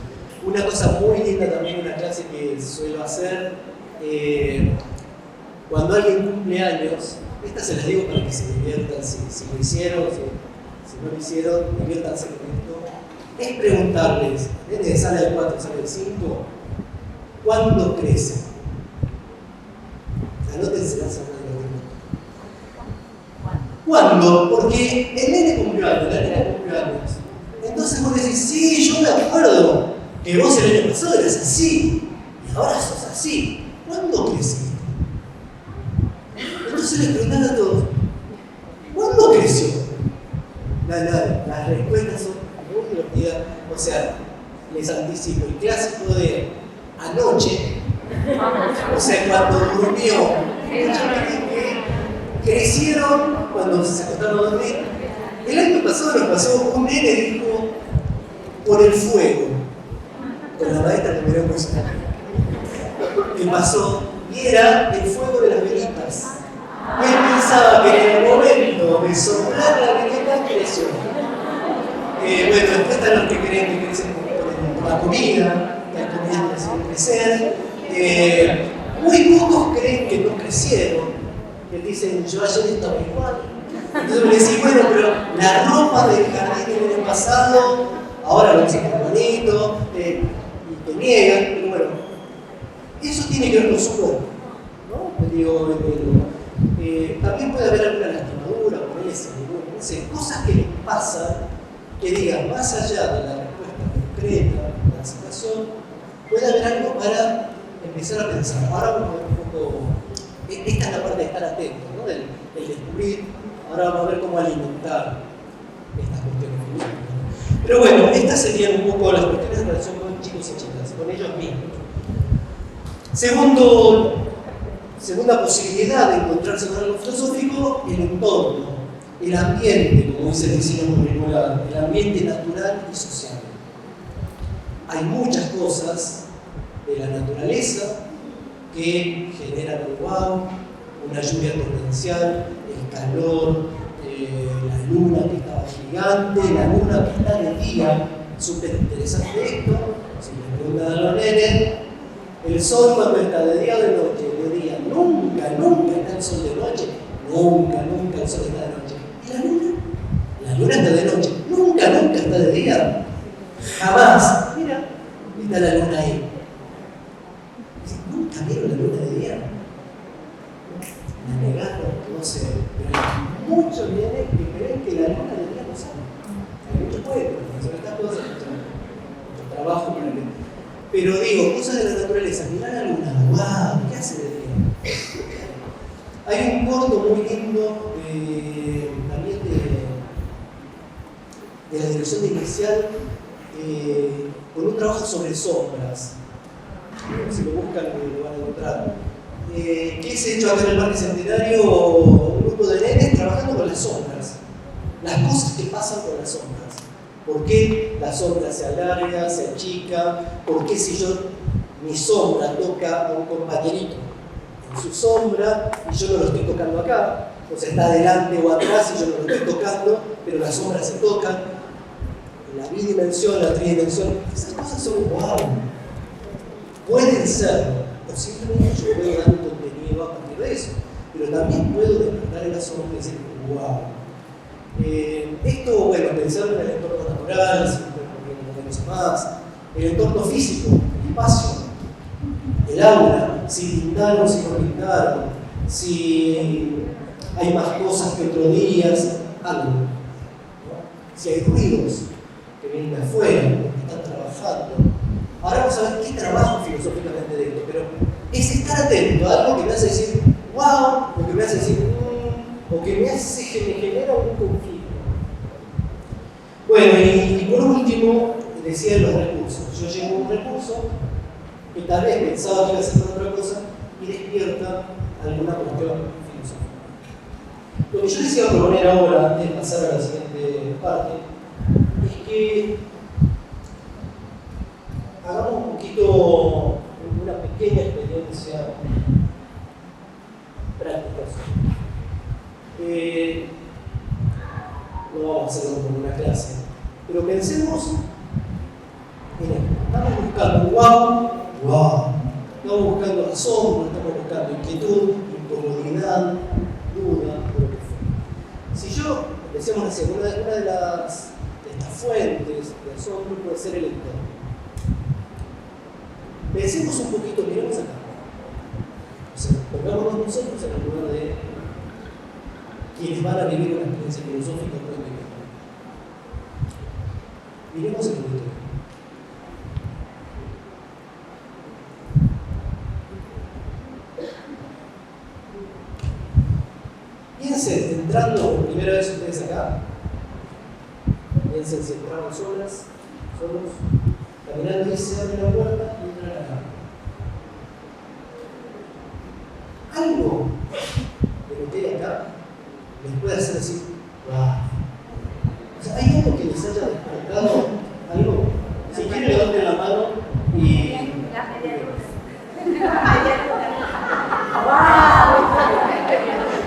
Una cosa muy linda también, una clase que suelo hacer, cuando alguien cumple años, estas se las digo para que se diviertan, si lo hicieron, si no lo hicieron, diviértanse con esto, es preguntarles, desde sala de 4, sala de 5, ¿cuándo crece? Anótense la sala de 4. ¿Cuándo? Porque el nene cumplió años, la nena cumplió años. Entonces vos decís, sí, yo me acuerdo que vos el año pasado eras así, y ahora sos así. ¿Cuándo creciste? Entonces les preguntan a todos, ¿cuándo creció? Las respuestas son muy divertidas. O sea, les anticipo, el clásico de anoche, o sea, cuando durmió, crecieron cuando se acostaron a dormir. El año pasado nos pasó un nene y dijo, por el fuego, con la maestra que miró música. ¿Qué pasó? Y era el fuego de las velitas. Él pensaba que en el momento de soplar la velita creció. Bueno, después están los que creen que crecen por la comida, que hay comida que hacen crecer. Muy pocos creen que no crecieron, que dicen, yo ayer estaba igual. Entonces me decís, bueno, pero la ropa del jardín del año pasado, ahora lo dicen bonito, y te niegan, pero bueno, eso tiene que ver con su cuerpo, ¿no? Digo, también puede haber alguna lastimadura, no sé, cosas que les pasan, que digan, más allá de la respuesta concreta de la situación, puede haber algo para empezar a pensar. Ahora vamos a ver un poco, esta es la parte de estar atento, ¿no? del descubrir. Ahora vamos a ver cómo alimentar estas cuestiones filosóficas. Pero bueno, estas serían un poco las cuestiones de relación con chicos y chicas, con ellos mismos. Segunda posibilidad de encontrarse con algo filosófico, el entorno, el ambiente, como dice el diseño curricular, el ambiente natural y social. Hay muchas cosas de la naturaleza que generan el wow, una lluvia torrencial, el calor, la luna que estaba gigante, la luna que está de día. Súper interesante esto, si me preguntan a los nenes, el sol cuando está de día o de noche, de día, nunca está el sol de noche, nunca el sol está de noche. ¿Y la luna? La luna está de noche, nunca está de día, jamás. Mira, está la luna ahí. ¿Nunca vieron la luna de día? La negaron, no sé, pero hay muchos nenes que creen que la luna de día no sale. Hay muchos pueblos, sobre estas cosas, mucho trabajo para que... Pero digo, cosas de la naturaleza, mirá la luna, wow, ¿qué hace de día? Hay un corto muy lindo también de la dirección de Inicial con un trabajo sobre sombras. Si lo buscan lo van a encontrar. Que es hecho acá en el Parque Centenario un grupo de nenes trabajando con las sombras. Las cosas que pasan con las sombras. ¿Por qué la sombra se alarga, se achica? ¿Por qué si mi sombra toca a un compañerito en su sombra y yo no lo estoy tocando acá? O sea, está adelante o atrás y yo no lo estoy tocando, pero las sombras se tocan. La bidimensión, la tridimensión, esas cosas son wow. Pueden ser, o simplemente yo puedo dar un contenido a partir de eso, pero también puedo despertar el asombro y decir, wow. Esto, bueno, pensando en el entorno natural, si no más, el entorno físico, el espacio, el aula, si pintaron, si no pintaron, si hay más cosas que otros días, algo, ¿no? Si hay ruidos que vienen de afuera, que están trabajando. Ahora vamos a ver qué trabajo filosóficamente de esto, pero es estar atento a algo que me hace decir, wow, o que me hace decir, o que me genera un conflicto. Bueno, y por último, decía los recursos. Yo llevo un recurso que tal vez pensaba que iba a ser otra cosa y despierta alguna cuestión filosófica. Lo que yo les iba a proponer ahora, antes de pasar a la siguiente parte, es que hagamos un poquito, una pequeña experiencia práctica. No vamos a hacerlo como una clase, pero pensemos en esto. Estamos buscando wow, estamos buscando asombro, estamos buscando inquietud, incomodidad, duda, lo que fuera. Si yo, decíamos así, una de estas fuentes de asombro puede ser el entorno. Pensemos un poquito, miremos acá. O sea, pongámonos nosotros en el lugar de quienes van a vivir una experiencia filosófica pueden vivir. Miremos el auditorio. Piensen, entrando por primera vez ustedes acá, piensen, se cerraron solos, caminando y se abre la puerta y entran acá. Algo de lo que hay acá les puede hacer decir, wow. O sea, ¿hay algo que les haya despertado? ¿Algo? Si quieren, levanten la mano y...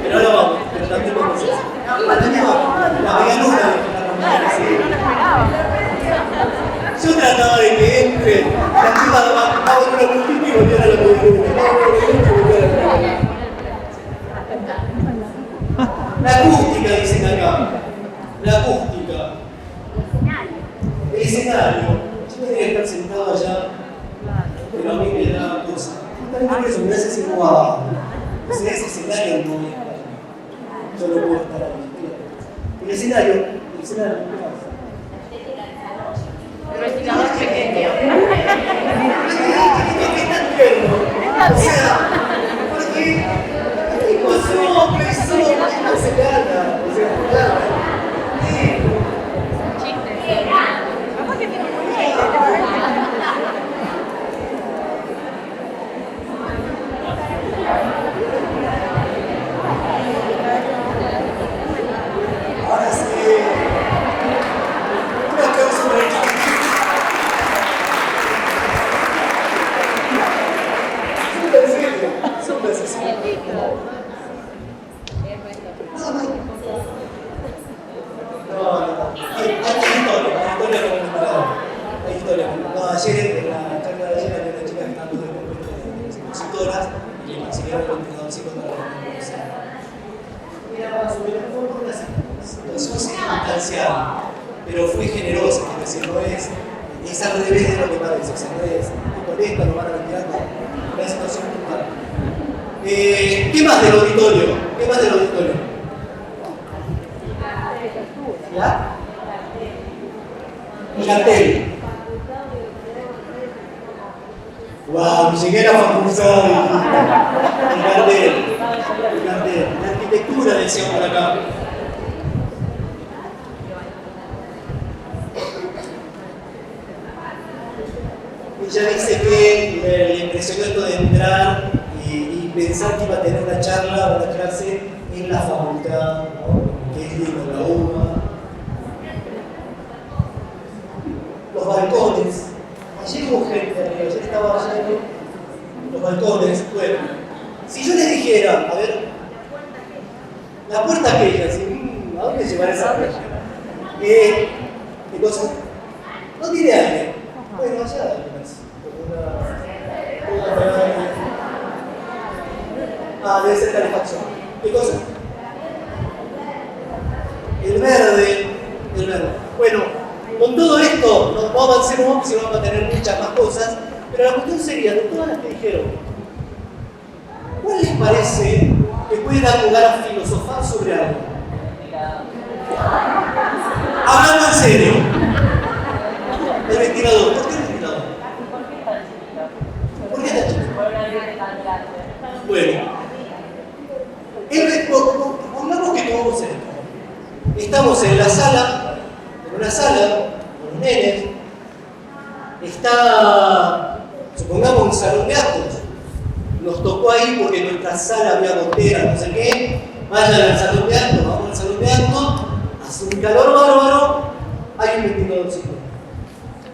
Pero ahora vamos, pero también vamos a hacer. La veganura yo trataba de que entre, la chica va a una multitud y volviera a la veganura. La acústica, dicen acá. La acústica. El escenario. Yo tendría que estar sentado allá, pero a mí me da cosa. También por eso me hace decir, wow. Ese escenario no es para mí. Yo no puedo estar ahí. El escenario, ¿qué pasa? El ventilador pequeño. ¿Qué está tierno? O sea, porque sopla, no se gana. O sea, claro. Chiste. Capaz que tiene un ahora sí. Un aplauso para el chico. Súper sencillo. No. Hay historia con el disparador. Hay historia. No, ayer en la charla de ayer había una chica que estaba de expositoras y le consiguieron el ventiladorcito para la universidad. Era más o menos por una situación circunstancial, pero fue generosa, es decir, no es al revés de lo que parece, o sea, no es con esto lo van a ventilar, no. Una situación puntual. ¿Qué más del auditorio? ¿Qué más del auditorio? ¿Ya? El cartel. ¡Wow! Me llegué a la facultad. El cartel. El cartel. La arquitectura, decíamos por acá. Ella dice que le impresionó esto de entrar y pensar que iba a tener una charla o una clase en la facultad, ¿no? Que es lindo, la UBA. Los balcones. Ayer hubo gente arriba, ayer estaba lleno. Los balcones, bueno. Si yo les dijera, a ver, la puerta aquella, ¿a dónde llevará esa puerta? ¿Qué cosa? No tiene aire. Bueno, allá debe ser calefacción. ¿Qué cosa? El verde. Bueno, con todo esto no avancemos, si vamos a tener muchas más cosas, pero la cuestión sería, de todas las que dijeron, ¿cuál les parece que puede dar lugar a filosofar sobre algo? Hablando en serio. El ventilador. ¿Por qué el ventilador? ¿Por qué está chico? Bueno. Pongamos que tomamos esto. Estamos en la sala, en una sala, con los nenes. Está, supongamos, un salón de actos. Nos tocó ahí porque en nuestra sala había goteras, no sé qué. Vayan al salón de actos, vamos al salón de actos. Hace un calor bárbaro, hay un ventiladorcito.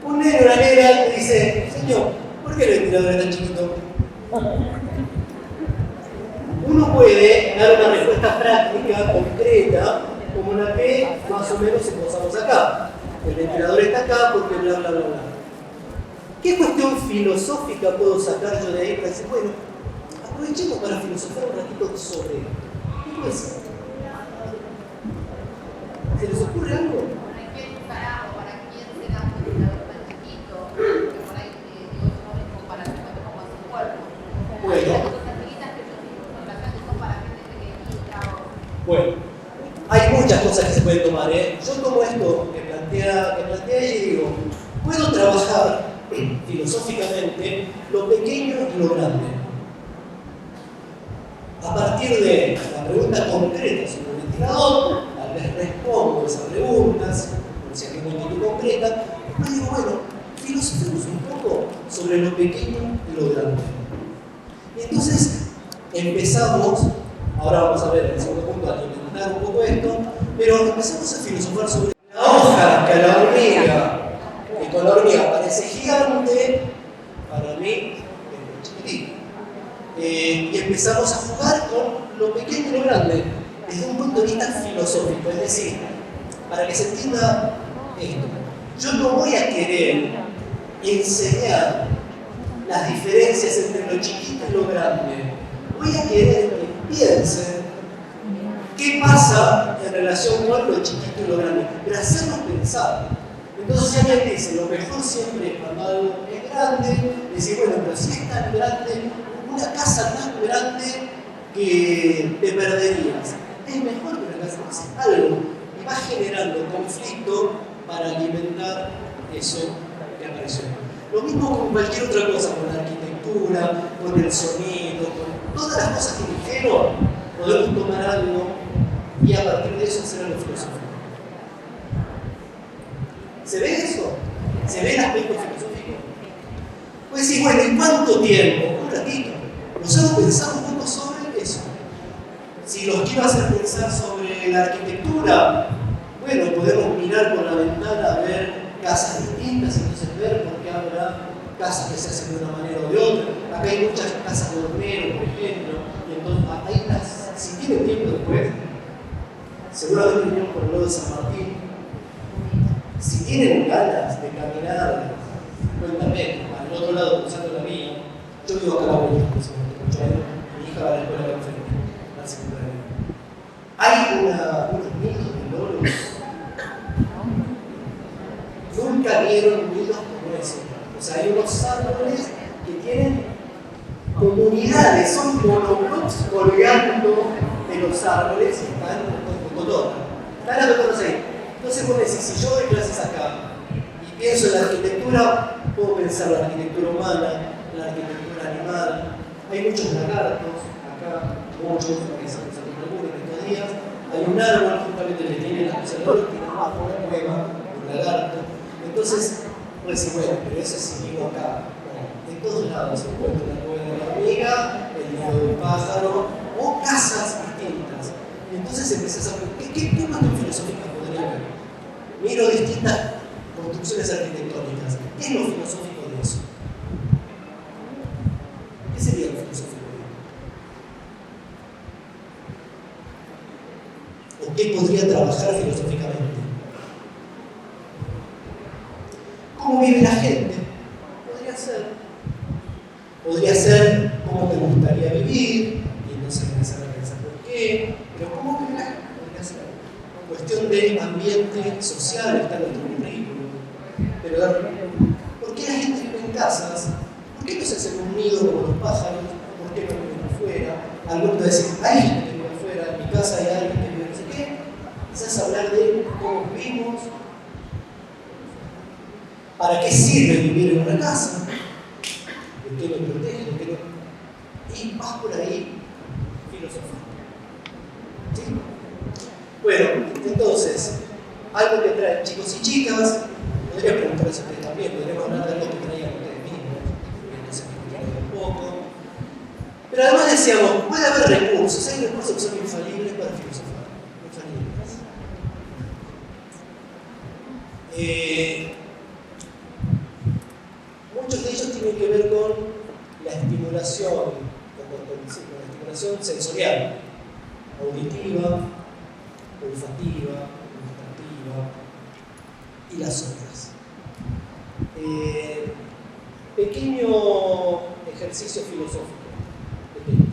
Un negro, una negra, le dice, señor, ¿por qué el ventilador es tan chiquito? Uno puede dar una respuesta práctica, concreta, como la que más o menos esbozamos acá. El ventilador está acá porque bla, bla, bla, bla. ¿Qué cuestión filosófica puedo sacar yo de ahí para decir, bueno, aprovechemos para filosofar un ratito sobre él? ¿Qué puede ser? ¿Se les ocurre algo? Bueno, hay muchas cosas que se pueden tomar, ¿eh? Yo tomo esto que plantea ella y digo, puedo trabajar filosóficamente lo pequeño y lo grande. A partir de la pregunta concreta sobre el ventilador, tal vez respondo esas preguntas, como decía que multitud concreta. Después digo, bueno, filosofemos un poco sobre lo pequeño y lo grande. Y entonces empezamos, ahora vamos a ver en el segundo punto a implementar un poco esto, pero empezamos a filosofar sobre la hoja que a la hormiga, que con la hormiga parece gigante, para mí es chiquitito. Y empezamos a jugar con lo pequeño y lo grande, desde un punto de vista filosófico, es decir, para que se entienda esto, yo no voy a querer enseñar las diferencias entre lo chiquito y lo grande, voy a querer que piensen qué pasa en relación con lo chiquito y lo grande, pero hacerlos pensar. Entonces, si alguien dice, lo mejor siempre es cuando algo es grande, decir, bueno, pero si es tan grande, una casa tan grande que te perderías. Es mejor que una casa más algo y va generando conflicto para alimentar eso que apareció. Lo mismo con cualquier otra cosa, con la arquitectura, con el sonido, con todas las cosas que dijeron, podemos tomar algo y a partir de eso hacer algo filosófico. ¿Se ve eso? ¿Se ve el aspecto filosófico? Pues sí, bueno, ¿y cuánto tiempo? Un ratito. Los hago pensar un poco sobre eso. Si los quiero hacer pensar sobre la arquitectura, bueno, podemos mirar por la ventana a ver casas distintas, entonces ver por qué habrá casas que se hacen de una manera o de otra. Acá hay muchas casas de hormero, por ejemplo, y entonces hay unas, si tienen tiempo después, seguramente vinieron por el lado de San Martín. Si tienen ganas de caminar, cuéntame, al otro lado, cruzando la vía, yo vivo acá a la vuelta, mi hija va a la escuela de enfrente, al secundario. Hay unos nidos de loros. Nunca vieron nidos como esos. O sea, hay unos árboles que tienen comunidades, son monoblocks colgando de los árboles y están con cotorra. Están las cotorras ahí. Entonces vos decís, si yo doy clases acá y pienso en la arquitectura, puedo pensar en la arquitectura humana, en la arquitectura animal. Hay muchos lagartos acá, muchos, que se usan en estos días. Hay un árbol justamente que tiene las cosas de oro, tiene abajo una cueva, un lagarto. Entonces, puedes decir, bueno, pero eso es si vivo acá. No, en todos lados se encuentra la cueva de la hormiga, el nido del pájaro, o casas distintas. Y entonces empezás a ver, ¿qué cuestión filosófica podría haber? Miro distintas construcciones arquitectónicas. ¿Qué es lo filosófico de eso? ¿Qué sería lo filosófico de eso? ¿O qué podría trabajar filosóficamente? ¿Cómo vive la gente? Podría ser cómo te gustaría vivir, y entonces empezar a pensar por qué, pero ¿cómo vive la gente? Podría ser cuestión de ambiente social, está en nuestro currículum. Pero ¿por qué la gente vive en casas? ¿Por qué no se hacen un nido como los pájaros? ¿Por qué no viven afuera? Algunos te dicen, hay gente que vive afuera, en mi casa hay alguien que vive no sé qué. Quizás hablar de cómo vivimos, para qué sirve vivir en una casa, de qué me protege, de qué no. Y vas por ahí filosofando. ¿Sí? Bueno, entonces, algo que traen chicos y chicas, podría preguntarles a ustedes también, podríamos hablar de algo que traigan ustedes mismos, no sé, un poco. Pero además decíamos, puede haber recursos, hay recursos que son infalibles para filosofar, infalibles. Muchos de ellos tienen que ver con la estimulación, con la estimulación sensorial, auditiva, olfativa, gustativa y las otras. Pequeño ejercicio filosófico. Pequeño.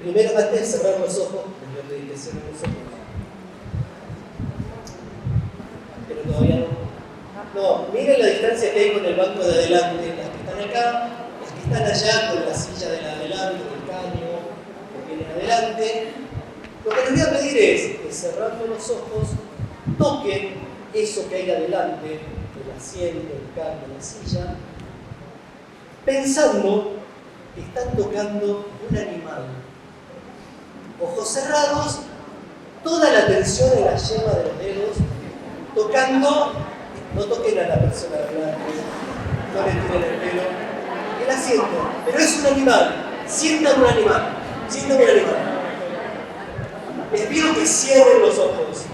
Primero, antes de cerrar los ojos, les pedí que cierren los ojos. Pero todavía no. No, miren la distancia que hay con el banco de adelante, las que están acá, las que están allá con la silla de adelante, el caño que viene adelante. Lo que les voy a pedir es que cerrando los ojos, toquen eso que hay adelante, el asiento, el caño, la silla, pensando que están tocando un animal. Ojos cerrados toda la atención en la yema de los dedos, tocando, no toquen a la persona delante, no le tiren el pelo, el asiento, pero es un animal, sientan un animal, sientan un animal. Les pido que cierren los ojos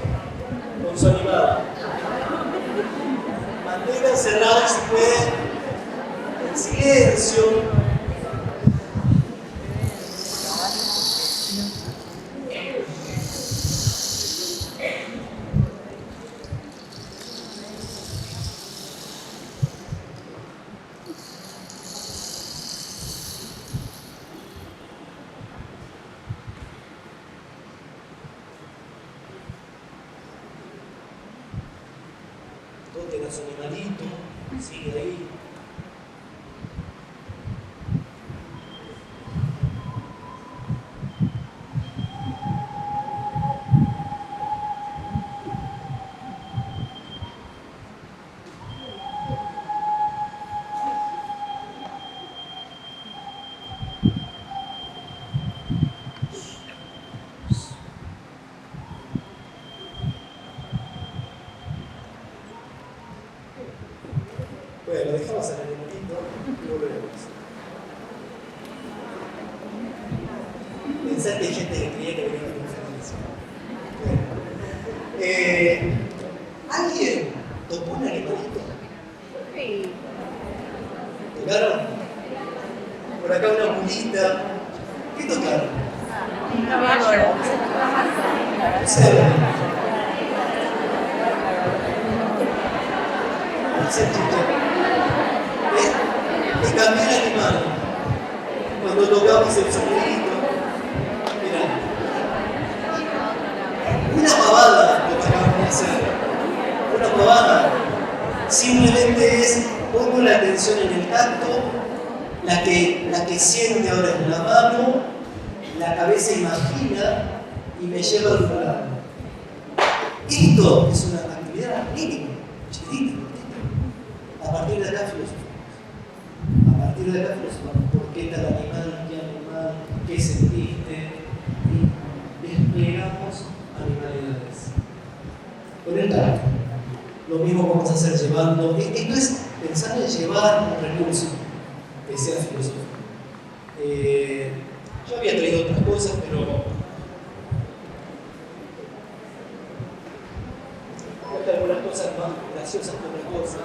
con su animal. Mantengan cerrados si pueden, en silencio. Toquen a su animalito, sigue ahí. Bueno, dejamos al animalito y volvemos. Pensar que hay gente que creía que venía a la conferencia. Bueno. ¿Alguien tocó un animalito? Sí. ¿Tocaron? Por acá una mulita. ¿Qué tocaron? Un caballo. Observen. Hacer chicha. Le cambié el animal. Cuando tocamos el sonidito. Mirá. Una pavada lo que acabamos de hacer. Una pavada. Simplemente es pongo la atención en el tacto, la que siente ahora en la mano, la cabeza imagina y me lleva al otro lado. Esto es una actividad mínima, chiquitita. A partir de acá filosofamos. A partir de acá filosofamos. ¿Por qué tal animal? ¿Qué animal? ¿Qué sentiste? Y desplegamos animalidades. Con el tacto. Lo mismo vamos a hacer llevando. Esto es pensando en llevar un recurso que sea filosófico. Yo había traído otras cosas, pero hay algunas cosas más graciosas que otras cosas.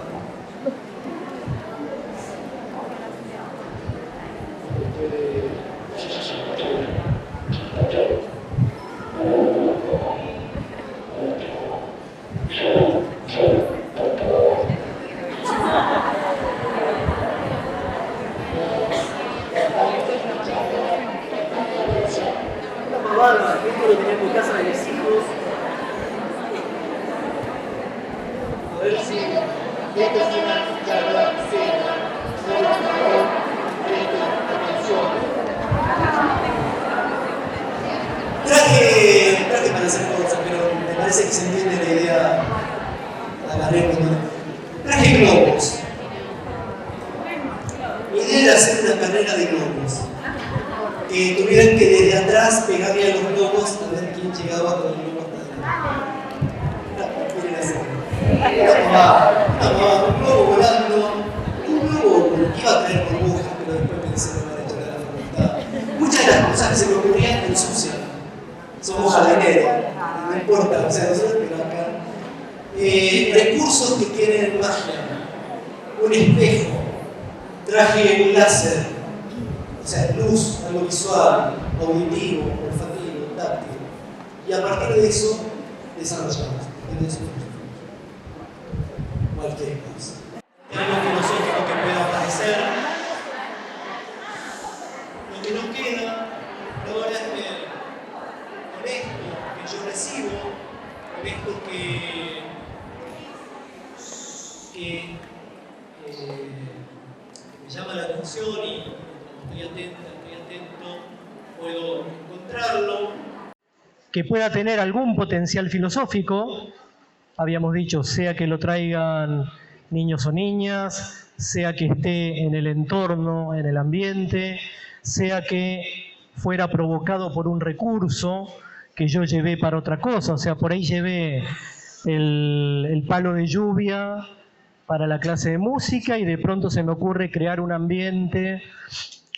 Esto lo tenía en mi casa de mis hijos. A ver si esto es una charla seria. Traje para hacer cosas, pero me parece que se entiende la idea a la réplica. Traje globos. Mi idea era hacer una carrera de globos. Que tuvieran que desde atrás pegarle a los globos a ver quién llegaba con el globo hasta adelante. Miren así. Un globo volando, un globo que iba a traer burbujas, pero después pensé que me van a echar a la facultad. Muchas de las cosas que se me ocurrían ensucian. Somos jardineros, no importa, o sea, nosotros pero acá. Recursos que tienen magia, un espejo, traje un láser, o sea, luz, algo visual, auditivo, olfativo, táctil. Y a partir de eso, desarrollamos. Cualquier cosa. Algo filosófico que pueda aparecer. Lo que nos queda ahora es ver con esto que yo recibo, con esto que me llama la atención y estoy atento, puedo encontrarlo. Que pueda tener algún potencial filosófico, habíamos dicho, sea que lo traigan niños o niñas, sea que esté en el entorno, en el ambiente, sea que fuera provocado por un recurso que yo llevé para otra cosa. O sea, por ahí llevé el palo de lluvia para la clase de música y de pronto se me ocurre crear un ambiente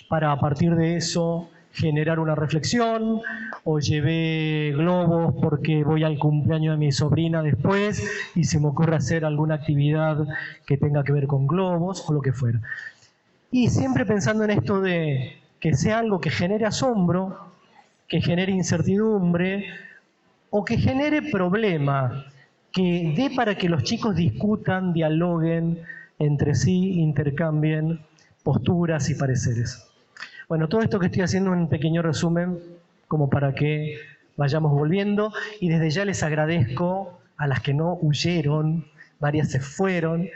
para a partir de eso generar una reflexión, o llevé globos porque voy al cumpleaños de mi sobrina después y se me ocurre hacer alguna actividad que tenga que ver con globos o lo que fuera. Y siempre pensando en esto de que sea algo que genere asombro, que genere incertidumbre o que genere problema, que dé para que los chicos discutan, dialoguen entre sí, intercambien posturas y pareceres. Bueno, todo esto que estoy haciendo es un pequeño resumen como para que vayamos volviendo y desde ya les agradezco a las que no huyeron, varias se fueron.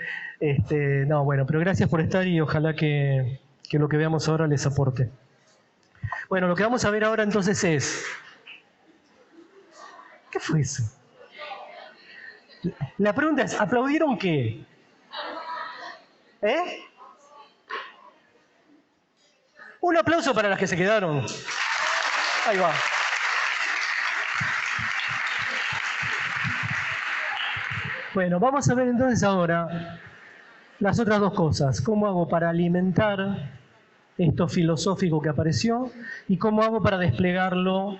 No, bueno, pero gracias por estar y ojalá que lo que veamos ahora les aporte. Bueno, lo que vamos a ver ahora entonces es... ¿Qué fue eso? La pregunta es, ¿aplaudieron qué? ¿Eh? Un aplauso para las que se quedaron. Ahí va. Bueno, vamos a ver entonces ahora las otras dos cosas. ¿Cómo hago para alimentar esto filosófico que apareció? ¿Y cómo hago para desplegarlo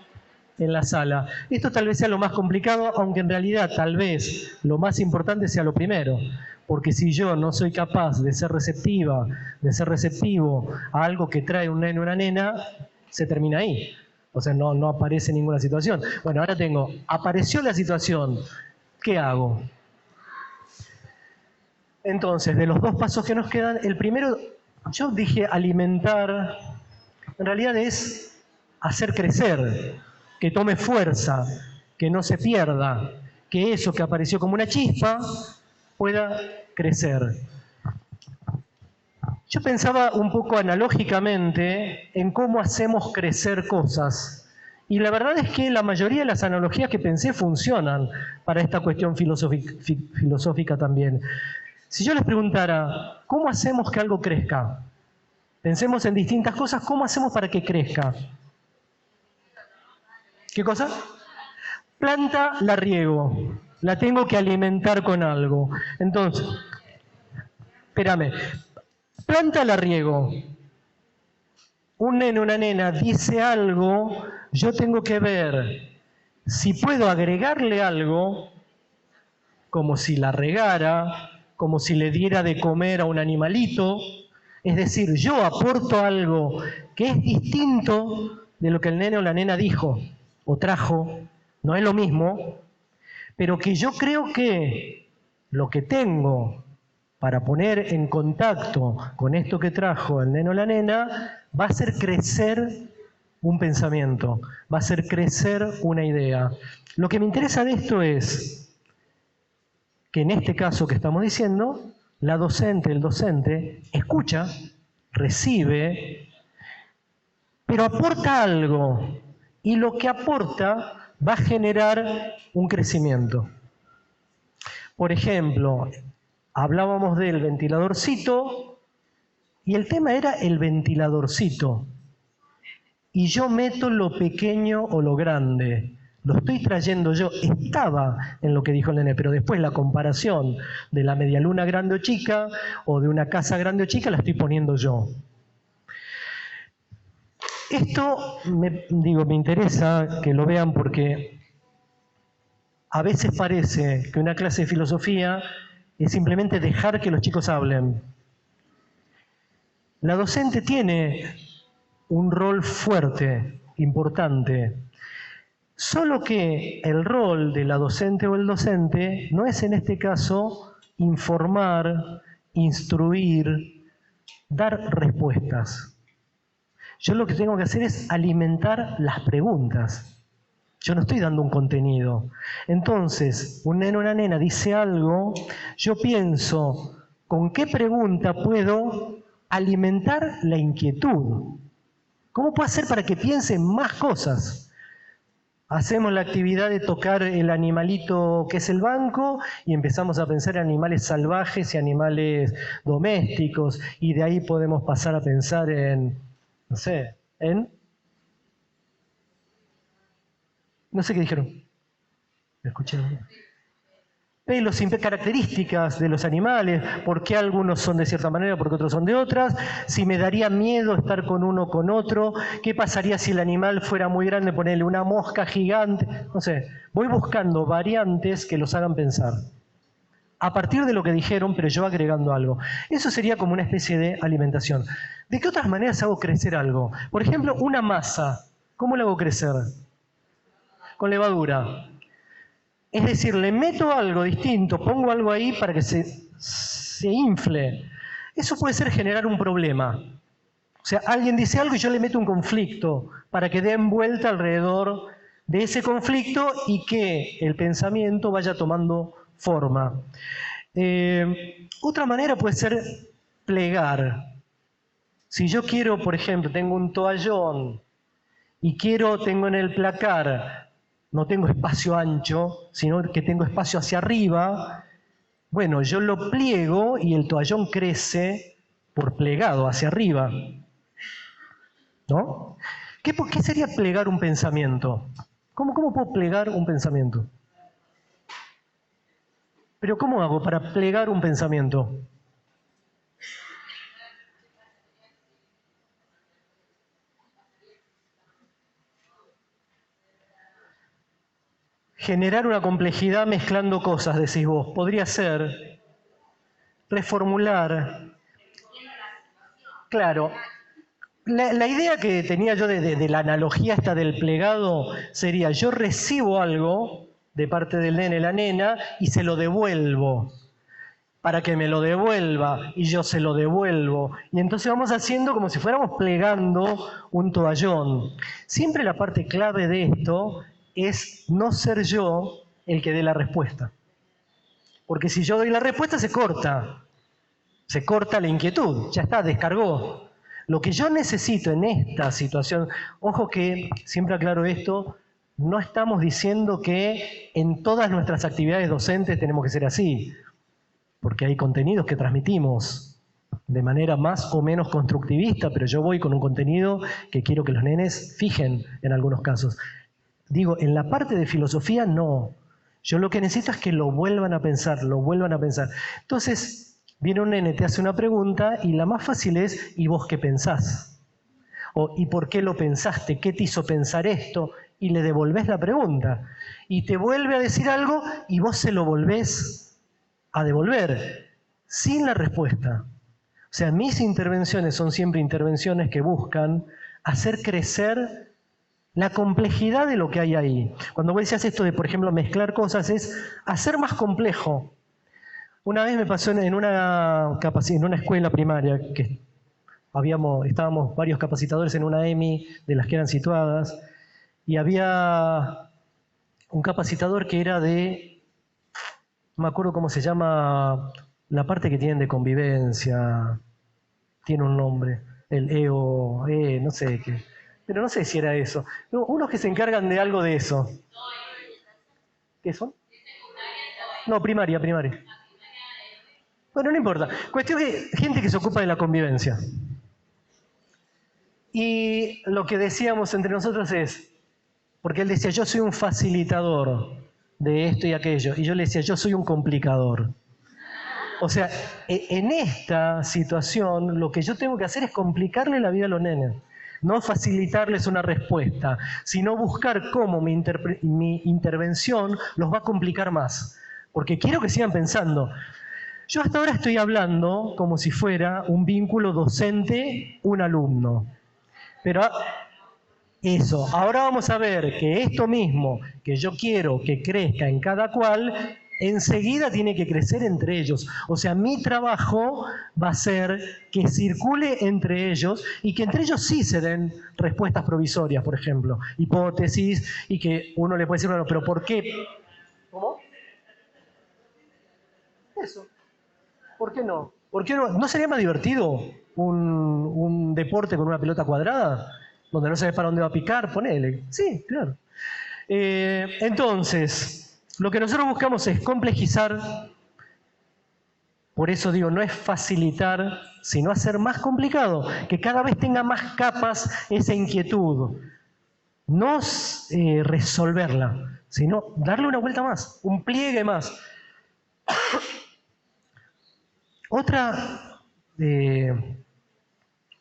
en la sala? Esto tal vez sea lo más complicado, aunque en realidad tal vez lo más importante sea lo primero. Porque si yo no soy capaz de ser receptiva, de ser receptivo a algo que trae un nene o una nena, se termina ahí. O sea, no aparece ninguna situación. Bueno, ahora apareció la situación, ¿qué hago? Entonces, de los dos pasos que nos quedan, el primero, yo dije alimentar, en realidad es hacer crecer, que tome fuerza, que no se pierda, que eso que apareció como una chispa pueda crecer. Yo pensaba un poco analógicamente en cómo hacemos crecer cosas. Y la verdad es que la mayoría de las analogías que pensé funcionan para esta cuestión filosófica también. Si yo les preguntara, ¿cómo hacemos que algo crezca? Pensemos en distintas cosas, ¿cómo hacemos para que crezca? ¿Qué cosa? Planta la riego, la tengo que alimentar con algo. Entonces, espérame, planta la riego. Un nene o una nena dice algo, yo tengo que ver si puedo agregarle algo, como si la regara, como si le diera de comer a un animalito. Es decir, yo aporto algo que es distinto de lo que el nene o la nena dijo o trajo. No es lo mismo, pero que yo creo que lo que tengo para poner en contacto con esto que trajo el nene o la nena va a hacer crecer un pensamiento, va a hacer crecer una idea. Lo que me interesa de esto es que en este caso que estamos diciendo, la docente, el docente, escucha, recibe, pero aporta algo, y lo que aporta va a generar un crecimiento. Por ejemplo, hablábamos del ventiladorcito, y el tema era el ventiladorcito. Y yo meto lo pequeño o lo grande. Lo estoy trayendo yo. Estaba en lo que dijo el nene, pero después la comparación de la medialuna grande o chica, o de una casa grande o chica, la estoy poniendo yo. Esto, me interesa que lo vean porque a veces parece que una clase de filosofía es simplemente dejar que los chicos hablen. La docente tiene un rol fuerte, importante, solo que el rol de la docente o el docente no es en este caso informar, instruir, dar respuestas. Yo lo que tengo que hacer es alimentar las preguntas. Yo no estoy dando un contenido. Entonces, un nene o una nena dice algo, yo pienso, ¿con qué pregunta puedo alimentar la inquietud? ¿Cómo puedo hacer para que piensen más cosas? Hacemos la actividad de tocar el animalito que es el banco y empezamos a pensar en animales salvajes y animales domésticos, y de ahí podemos pasar a pensar en, no sé, en No sé qué dijeron. ¿Me escucharon? Pelos, características de los animales, por qué algunos son de cierta manera, por qué otros son de otras, si me daría miedo estar con uno o con otro, qué pasaría si el animal fuera muy grande, ponerle una mosca gigante, no sé, voy buscando variantes que los hagan pensar. A partir de lo que dijeron, pero yo agregando algo. Eso sería como una especie de alimentación. ¿De qué otras maneras hago crecer algo? Por ejemplo, una masa, ¿cómo la hago crecer? Con levadura. Es decir, le meto algo distinto, pongo algo ahí para que se infle. Eso puede ser generar un problema. O sea, alguien dice algo y yo le meto un conflicto para que den vuelta alrededor de ese conflicto y que el pensamiento vaya tomando forma. Otra manera puede ser plegar. Si yo quiero, por ejemplo, tengo un toallón y tengo en el placar, no tengo espacio ancho, sino que tengo espacio hacia arriba, bueno, yo lo pliego y el toallón crece por plegado hacia arriba. ¿No? ¿Qué sería plegar un pensamiento? ¿Cómo puedo plegar un pensamiento? Pero ¿cómo hago para plegar un pensamiento? Generar una complejidad mezclando cosas, decís vos. Podría ser reformular. Claro. La idea que tenía yo de la analogía esta del plegado sería, yo recibo algo de parte del nene, la nena, y se lo devuelvo. Para que me lo devuelva, y yo se lo devuelvo. Y entonces vamos haciendo como si fuéramos plegando un toallón. Siempre la parte clave de esto es no ser yo el que dé la respuesta. Porque si yo doy la respuesta se corta la inquietud, ya está, descargó. Lo que yo necesito en esta situación, ojo que siempre aclaro esto, no estamos diciendo que en todas nuestras actividades docentes tenemos que ser así, porque hay contenidos que transmitimos de manera más o menos constructivista, pero yo voy con un contenido que quiero que los nenes fijen en algunos casos. Digo, en la parte de filosofía no. Yo lo que necesito es que lo vuelvan a pensar, lo vuelvan a pensar. Entonces, viene un nene, te hace una pregunta y la más fácil es, ¿y vos qué pensás? O, ¿y por qué lo pensaste? ¿Qué te hizo pensar esto? Y le devolvés la pregunta. Y te vuelve a decir algo y vos se lo volvés a devolver, sin la respuesta. O sea, mis intervenciones son siempre intervenciones que buscan hacer crecer la complejidad de lo que hay ahí. Cuando vos decías esto de, por ejemplo, mezclar cosas, es hacer más complejo. Una vez me pasó en una escuela primaria, que estábamos varios capacitadores en una EMI de las que eran situadas, y había un capacitador que era no me acuerdo cómo se llama, la parte que tienen de convivencia, tiene un nombre, el EO, no sé qué. Pero no sé si era eso. No, unos que se encargan de algo de eso. ¿Qué son? No, primaria. Bueno, no importa. Cuestión de gente que se ocupa de la convivencia. Y lo que decíamos entre nosotros es, porque él decía, yo soy un facilitador de esto y aquello. Y yo le decía, yo soy un complicador. O sea, en esta situación lo que yo tengo que hacer es complicarle la vida a los nenes. No facilitarles una respuesta, sino buscar cómo mi intervención los va a complicar más. Porque quiero que sigan pensando. Yo hasta ahora estoy hablando como si fuera un vínculo docente-un alumno. Pero eso, ahora vamos a ver que esto mismo que yo quiero que crezca en cada cual, enseguida tiene que crecer entre ellos. O sea, mi trabajo va a ser que circule entre ellos y que entre ellos sí se den respuestas provisorias, por ejemplo, hipótesis, y que uno le puede decir, bueno, pero ¿por qué? ¿Cómo? Eso. ¿Por qué no? ¿Por qué no? ¿No sería más divertido un deporte con una pelota cuadrada? Donde no sabes para dónde va a picar, ponele. Sí, claro. Entonces, lo que nosotros buscamos es complejizar, por eso digo, no es facilitar, sino hacer más complicado, que cada vez tenga más capas esa inquietud. no resolverla, sino darle una vuelta más, un pliegue más. Otra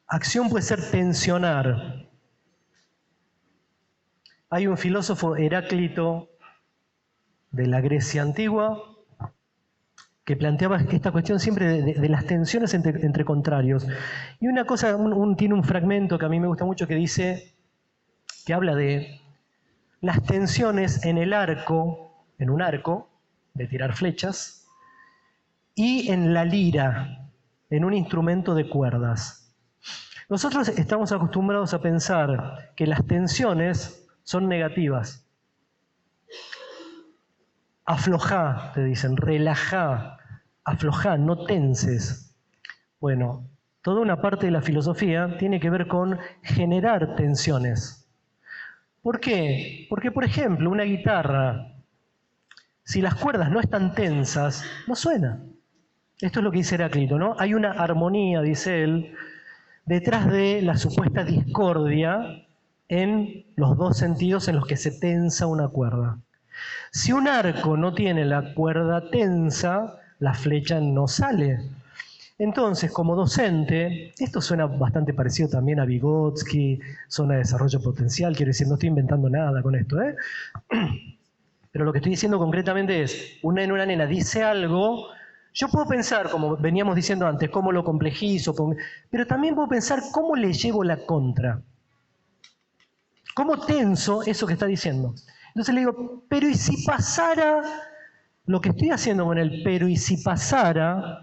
acción puede ser tensionar. Hay un filósofo, Heráclito, de la Grecia antigua, que planteaba esta cuestión siempre de las tensiones entre contrarios. Y una cosa, tiene un fragmento que a mí me gusta mucho que dice, que habla de las tensiones en el arco, en un arco, de tirar flechas, y en la lira, en un instrumento de cuerdas. Nosotros estamos acostumbrados a pensar que las tensiones son negativas. Aflojá, te dicen, relajá, aflojá, no tenses. Bueno, toda una parte de la filosofía tiene que ver con generar tensiones. ¿Por qué? Porque, por ejemplo, una guitarra, si las cuerdas no están tensas, no suena. Esto es lo que dice Heráclito, ¿no? Hay una armonía, dice él, detrás de la supuesta discordia en los dos sentidos en los que se tensa una cuerda. Si un arco no tiene la cuerda tensa, la flecha no sale. Entonces, como docente, esto suena bastante parecido también a Vygotsky, zona de desarrollo potencial, quiero decir, no estoy inventando nada con esto, ¿eh? Pero lo que estoy diciendo concretamente es, una nena dice algo, yo puedo pensar, como veníamos diciendo antes, cómo lo complejizo, pero también puedo pensar cómo le llevo la contra. ¿Cómo tenso eso que está diciendo? Entonces le digo, pero ¿y si pasara? Lo que estoy haciendo con el pero ¿y si pasara?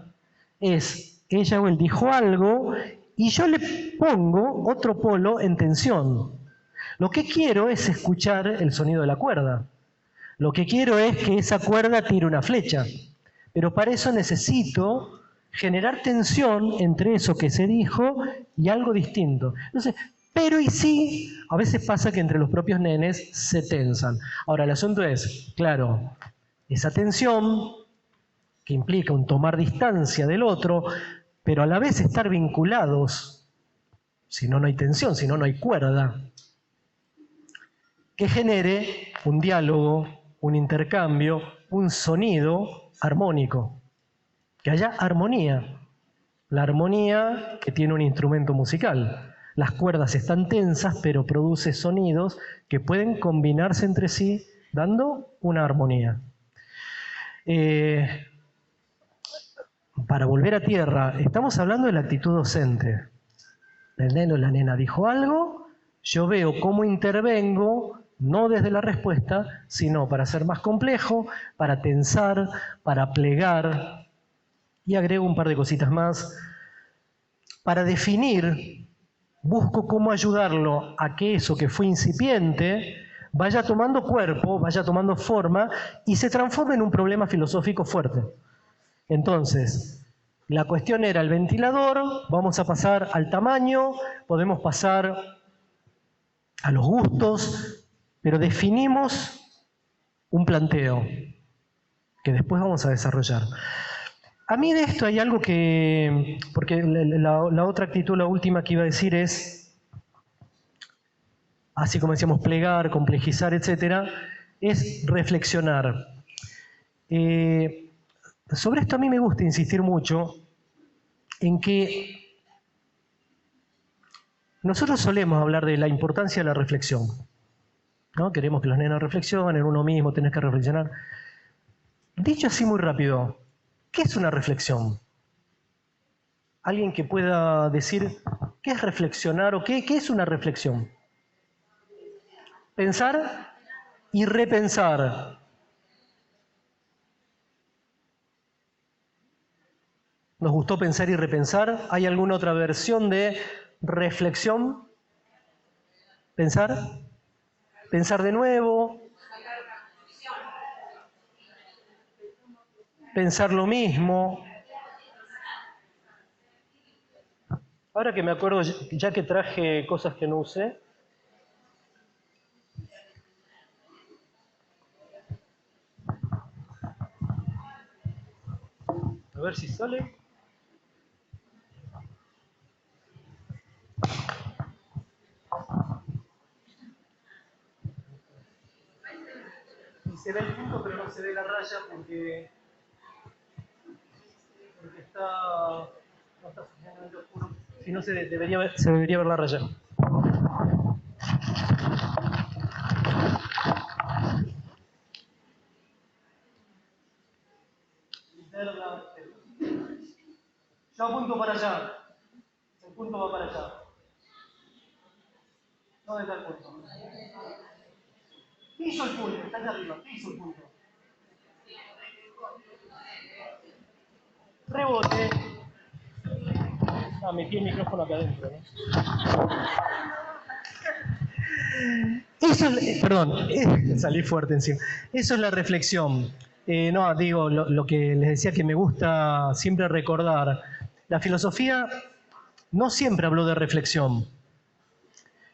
Es, ella o él dijo algo y yo le pongo otro polo en tensión. Lo que quiero es escuchar el sonido de la cuerda. Lo que quiero es que esa cuerda tire una flecha. Pero para eso necesito generar tensión entre eso que se dijo y algo distinto. Entonces, pero y sí, a veces pasa que entre los propios nenes se tensan. Ahora, el asunto es, claro, esa tensión que implica un tomar distancia del otro, pero a la vez estar vinculados, si no, no hay tensión, si no, no hay cuerda, que genere un diálogo, un intercambio, un sonido armónico, que haya armonía, la armonía que tiene un instrumento musical. Las cuerdas están tensas, pero produce sonidos que pueden combinarse entre sí, dando una armonía. Para volver a tierra, estamos hablando de la actitud docente. El neno o la nena dijo algo, yo veo cómo intervengo, no desde la respuesta, sino para ser más complejo, para tensar, para plegar, y agrego un par de cositas más. Para definir, busco cómo ayudarlo a que eso que fue incipiente vaya tomando cuerpo, vaya tomando forma y se transforme en un problema filosófico fuerte. Entonces, la cuestión era el ventilador, vamos a pasar al tamaño, podemos pasar a los gustos, pero definimos un planteo que después vamos a desarrollar. A mí de esto hay algo que, porque la otra actitud, la última que iba a decir es, así como decíamos, plegar, complejizar, etcétera, es reflexionar. Sobre esto a mí me gusta insistir mucho en que nosotros solemos hablar de la importancia de la reflexión, ¿no? Queremos que los nenos reflexionen, uno mismo tenés que reflexionar. Dicho así muy rápido, ¿qué es una reflexión? Alguien que pueda decir qué es reflexionar o qué es una reflexión. Pensar y repensar. ¿Nos gustó pensar y repensar? ¿Hay alguna otra versión de reflexión? ¿Pensar? ¿Pensar de nuevo? ¿Pensar lo mismo? Ahora que me acuerdo, ya que traje cosas que no usé, a ver si sale. se ve el punto pero no se ve la raya porque no está suficientemente oscuro. Si no, se debería ver la raya. Yo apunto para allá. El punto va para allá. ¿Dónde está el punto? ¿Qué hizo el punto? Está allá arriba. ¿Qué hizo el punto? Rebote. Metí el micrófono acá adentro, ¿no? Eso es, perdón, salí fuerte encima. Eso es la reflexión. No, digo, lo que les decía que me gusta siempre recordar. La filosofía no siempre habló de reflexión.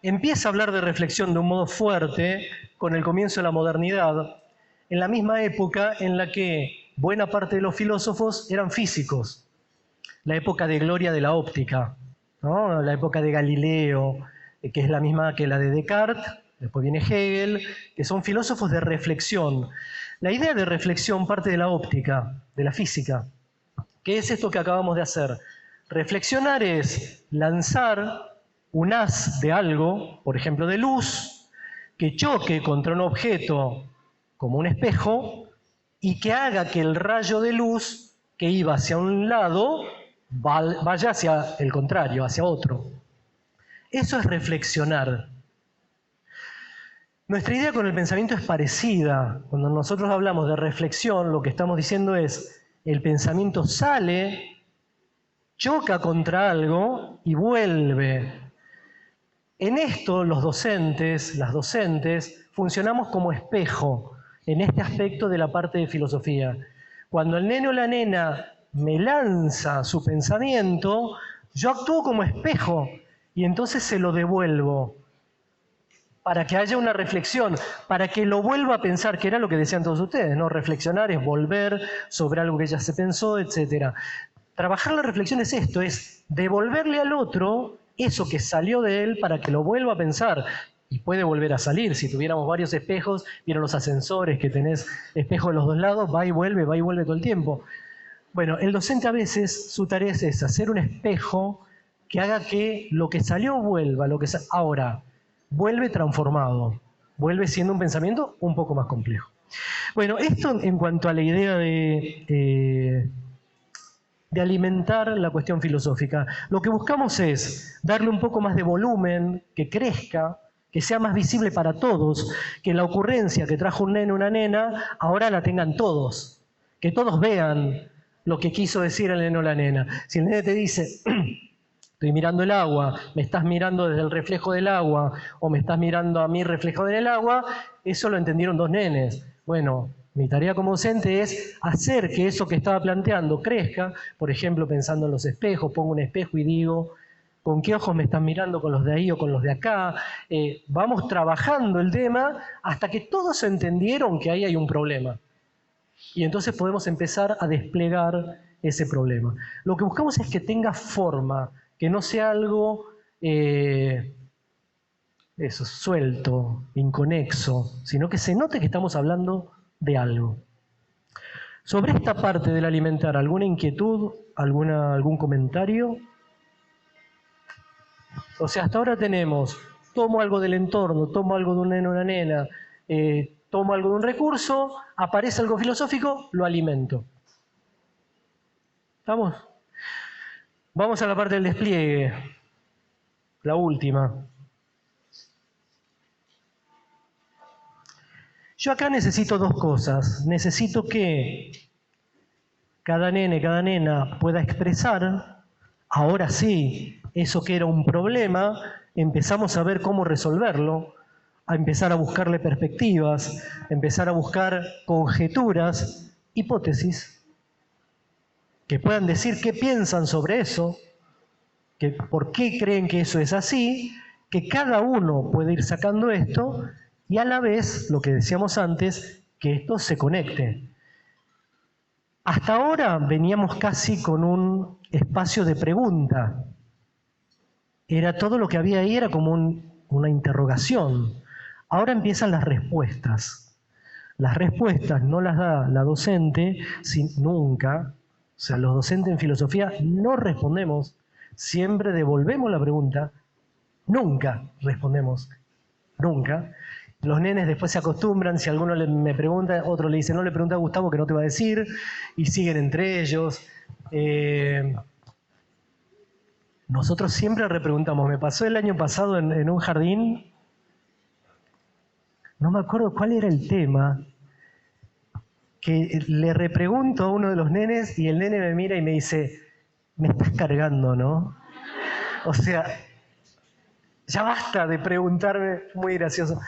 Empieza a hablar de reflexión de un modo fuerte con el comienzo de la modernidad, en la misma época en la que buena parte de los filósofos eran físicos. La época de gloria de la óptica, ¿no? La época de Galileo, que es la misma que la de Descartes, después viene Hegel, que son filósofos de reflexión. La idea de reflexión parte de la óptica, de la física. ¿Qué es esto que acabamos de hacer? Reflexionar es lanzar un haz de algo, por ejemplo de luz, que choque contra un objeto como un espejo y que haga que el rayo de luz que iba hacia un lado vaya hacia el contrario, hacia otro. Eso es reflexionar. Nuestra idea con el pensamiento es parecida. Cuando nosotros hablamos de reflexión, lo que estamos diciendo es, el pensamiento sale, choca contra algo y vuelve. En esto los docentes, las docentes, funcionamos como espejo en este aspecto de la parte de filosofía. Cuando el nene o la nena me lanza su pensamiento, yo actúo como espejo y entonces se lo devuelvo para que haya una reflexión, para que lo vuelva a pensar, que era lo que decían todos ustedes, ¿no? Reflexionar es volver sobre algo que ya se pensó, etc. Trabajar la reflexión es esto, es devolverle al otro eso que salió de él para que lo vuelva a pensar. Y puede volver a salir. Si tuviéramos varios espejos, vieron los ascensores que tenés espejos de los dos lados, va y vuelve todo el tiempo. Bueno, el docente a veces, su tarea es esa, hacer un espejo que haga que lo que salió vuelva, ahora vuelve transformado, vuelve siendo un pensamiento un poco más complejo. Bueno, esto en cuanto a la idea de alimentar la cuestión filosófica. Lo que buscamos es darle un poco más de volumen, que crezca, que sea más visible para todos, que la ocurrencia que trajo un nene o una nena, ahora la tengan todos, que todos vean lo que quiso decir el nene o la nena. Si el nene te dice, estoy mirando el agua, me estás mirando desde el reflejo del agua, o me estás mirando a mí reflejado en el agua, eso lo entendieron dos nenes. Bueno, mi tarea como docente es hacer que eso que estaba planteando crezca, por ejemplo, pensando en los espejos, pongo un espejo y digo, ¿con qué ojos me están mirando? ¿Con los de ahí o con los de acá? Vamos trabajando el tema hasta que todos entendieron que ahí hay un problema. Y entonces podemos empezar a desplegar ese problema. Lo que buscamos es que tenga forma, que no sea algo suelto, inconexo, sino que se note que estamos hablando de algo. Sobre esta parte del alimentar, ¿alguna inquietud? ¿Algún comentario? O sea, hasta ahora tenemos, tomo algo del entorno, tomo algo de un nene o una nena, tomo algo de un recurso, aparece algo filosófico, lo alimento. ¿Estamos? Vamos a la parte del despliegue, la última. Yo acá necesito dos cosas. Necesito que cada nene, cada nena pueda expresar, ahora sí, eso que era un problema, empezamos a ver cómo resolverlo, a empezar a buscarle perspectivas, empezar a buscar conjeturas, hipótesis, que puedan decir qué piensan sobre eso, que por qué creen que eso es así, que cada uno puede ir sacando esto y a la vez, lo que decíamos antes, que esto se conecte. Hasta ahora veníamos casi con un espacio de pregunta. Era todo lo que había ahí, era como una interrogación. Ahora empiezan las respuestas. Las respuestas no las da la docente nunca. O sea, los docentes en filosofía no respondemos, siempre devolvemos la pregunta, nunca respondemos, nunca. Los nenes después se acostumbran, si alguno me pregunta, otro le dice, no le pregunta a Gustavo que no te va a decir, y siguen entre ellos. Nosotros siempre repreguntamos. Me pasó el año pasado en un jardín, no me acuerdo cuál era el tema, que le repregunto a uno de los nenes y el nene me mira y me dice, me estás cargando, ¿no? O sea, ya basta de preguntarme, muy gracioso.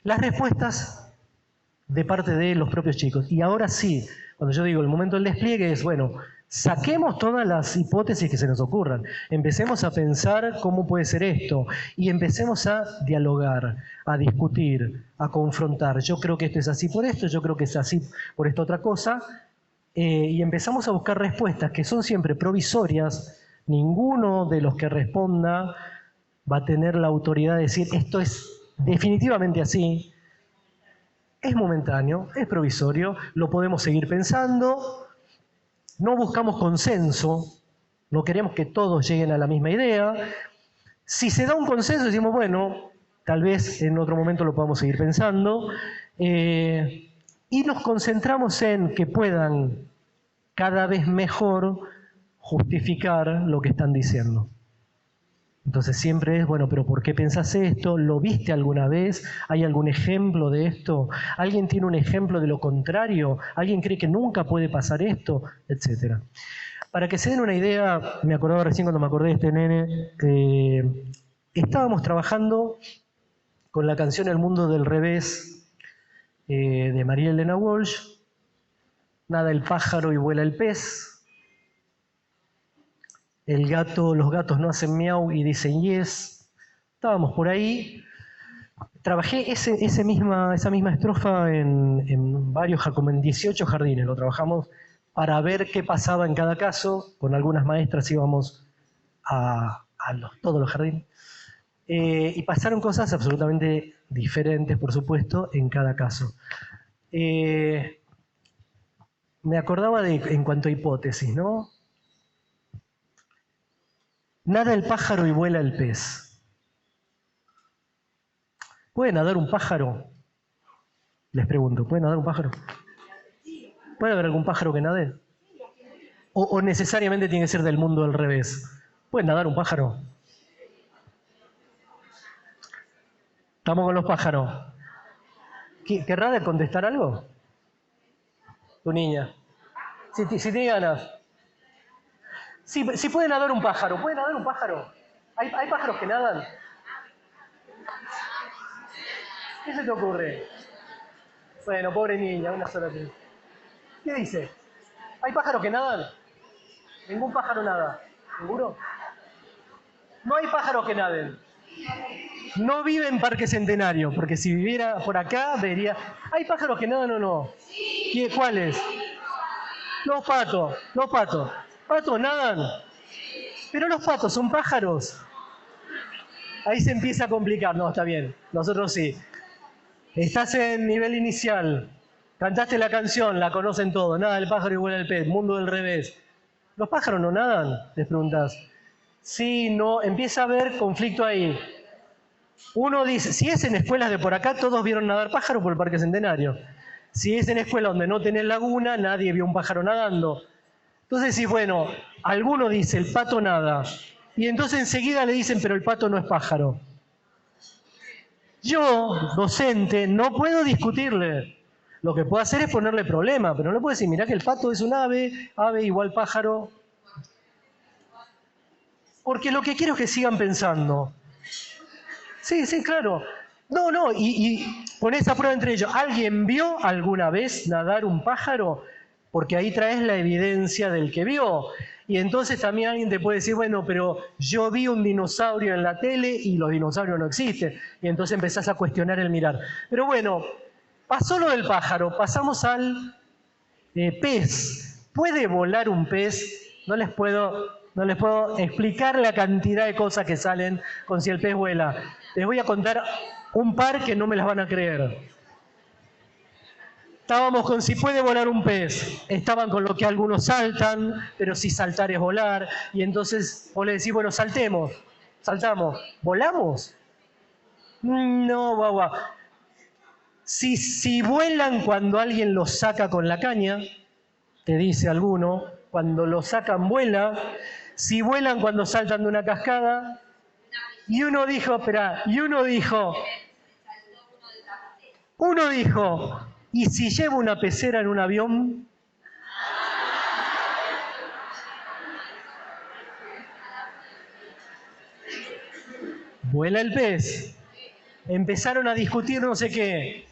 Las respuestas de parte de los propios chicos. Y ahora sí, cuando yo digo el momento del despliegue es, bueno, saquemos todas las hipótesis que se nos ocurran, empecemos a pensar cómo puede ser esto y empecemos a dialogar, a discutir, a confrontar. Yo creo que esto es así por esto, yo creo que es así por esta otra cosa, y empezamos a buscar respuestas que son siempre provisorias. Ninguno de los que responda va a tener la autoridad de decir esto es definitivamente así. Es momentáneo, es provisorio, lo podemos seguir pensando. No buscamos consenso, no queremos que todos lleguen a la misma idea. Si se da un consenso, decimos, bueno, tal vez en otro momento lo podamos seguir pensando. Y nos concentramos en que puedan cada vez mejor justificar lo que están diciendo. Entonces siempre es, bueno, pero ¿por qué pensás esto? ¿Lo viste alguna vez? ¿Hay algún ejemplo de esto? ¿Alguien tiene un ejemplo de lo contrario? ¿Alguien cree que nunca puede pasar esto? Etcétera. Para que se den una idea, me acordaba recién cuando me acordé de este nene, estábamos trabajando con la canción El mundo del revés de María Elena Walsh, Nada el pájaro y vuela el pez, los gatos no hacen miau y dicen yes. Estábamos por ahí. Trabajé esa misma estrofa en varios, como en 18 jardines. Lo trabajamos para ver qué pasaba en cada caso. Con algunas maestras íbamos a todos los jardines. Y pasaron cosas absolutamente diferentes, por supuesto, en cada caso. Me acordaba en cuanto a hipótesis, ¿no? Nada el pájaro y vuela el pez. ¿Puede nadar un pájaro? Les pregunto, ¿puede nadar un pájaro? ¿Puede haber algún pájaro que nade? ¿O necesariamente tiene que ser del mundo del revés? ¿Puede nadar un pájaro? Estamos con los pájaros. ¿Querrá de contestar algo? Tu niña. Si tiene ganas. Sí, puede nadar un pájaro. ¿Puede nadar un pájaro? ¿Hay pájaros que nadan? ¿Qué se te ocurre? Bueno, pobre niña, una sola vez. ¿Qué dice? ¿Hay pájaros que nadan? Ningún pájaro nada. ¿Seguro? No hay pájaros que naden. No vive en Parque Centenario, porque si viviera por acá vería... ¿Hay pájaros que nadan o no? ¿Cuáles? Los patos. ¿Patos nadan? Pero los patos son pájaros. Ahí se empieza a complicar. No, está bien. Nosotros sí. Estás en nivel inicial. Cantaste la canción, la conocen todos. Nada el pájaro y vuela el pez. Mundo del revés. ¿Los pájaros no nadan? Les preguntás. Sí, no. Empieza a haber conflicto ahí. Uno dice, si es en escuelas de por acá, todos vieron nadar pájaros por el Parque Centenario. Si es en escuela donde no tenés laguna, nadie vio un pájaro nadando. Entonces, sí, bueno, alguno dice, el pato nada. Y entonces enseguida le dicen, pero el pato no es pájaro. Yo, docente, no puedo discutirle. Lo que puedo hacer es ponerle problema, pero no puedo decir, mirá que el pato es un ave, ave igual pájaro. Porque lo que quiero es que sigan pensando. Sí, claro. No, y ponés a prueba entre ellos. ¿Alguien vio alguna vez nadar un pájaro? Porque ahí traes la evidencia del que vio. Y entonces también alguien te puede decir, bueno, pero yo vi un dinosaurio en la tele y los dinosaurios no existen. Y entonces empezás a cuestionar el mirar. Pero bueno, pasó lo del pájaro, pasamos al pez. ¿Puede volar un pez? No les puedo explicar la cantidad de cosas que salen con si el pez vuela. Les voy a contar Un par que no me las van a creer. Estábamos con si puede volar un pez. Estaban con lo que algunos saltan, pero si saltar es volar. Y entonces vos le decís, bueno, saltemos. Saltamos. ¿Volamos? No, guau. Si vuelan cuando alguien los saca con la caña, te dice alguno, cuando los sacan vuela. Si vuelan cuando saltan de una cascada. Y uno dijo, ¿y si llevo una pecera en un avión? Vuela el pez. Empezaron a discutir no sé qué.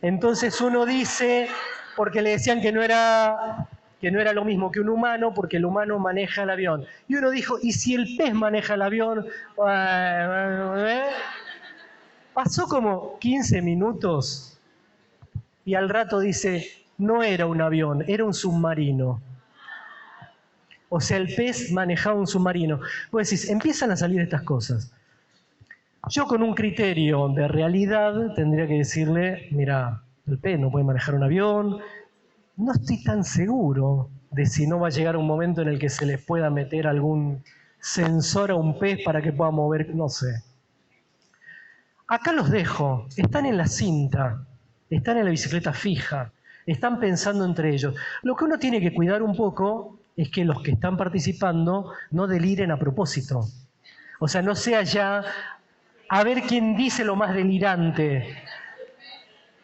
Entonces uno dice, porque le decían que no era lo mismo que un humano, porque el humano maneja el avión. Y uno dijo, ¿y si el pez maneja el avión? Pasó como 15 minutos y al rato dice, no era un avión, era un submarino. O sea, el pez manejaba un submarino. Vos decís, empiezan a salir estas cosas. Yo con un criterio de realidad tendría que decirle, mira, el pez no puede manejar un avión. No estoy tan seguro de si no va a llegar un momento en el que se les pueda meter algún sensor a un pez para que pueda mover, no sé. Acá los dejo, están en la cinta, están en la bicicleta fija, están pensando entre ellos. Lo que uno tiene que cuidar un poco es que los que están participando no deliren a propósito. O sea, no sea ya a ver quién dice lo más delirante.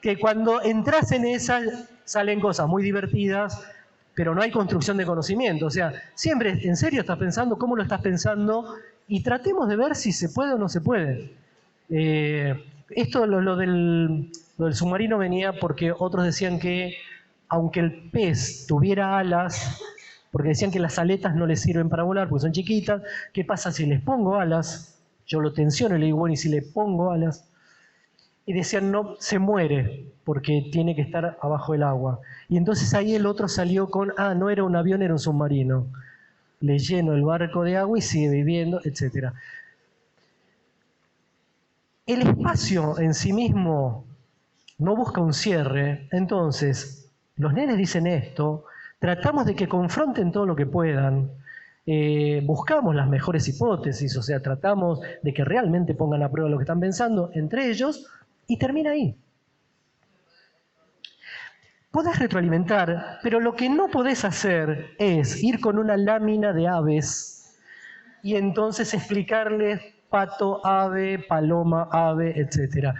Que cuando entras en esa salen cosas muy divertidas, pero no hay construcción de conocimiento. O sea, siempre en serio estás pensando, cómo lo estás pensando, y tratemos de ver si se puede o no se puede. Lo del submarino venía porque otros decían que aunque el pez tuviera alas, porque decían que las aletas no les sirven para volar porque son chiquitas, ¿qué pasa si les pongo alas? Yo lo tensiono y le digo, bueno, ¿y si le pongo alas? Y decían, no, se muere porque tiene que estar abajo del agua. Y entonces ahí el otro salió con, no era un avión, era un submarino. Le lleno el barco de agua y sigue viviendo, etc. El espacio en sí mismo no busca un cierre, entonces los nenes dicen esto, tratamos de que confronten todo lo que puedan, buscamos las mejores hipótesis, o sea, tratamos de que realmente pongan a prueba lo que están pensando entre ellos y termina ahí. Podés retroalimentar, pero lo que no podés hacer es ir con una lámina de aves y entonces explicarles pato, ave, paloma, ave, etc.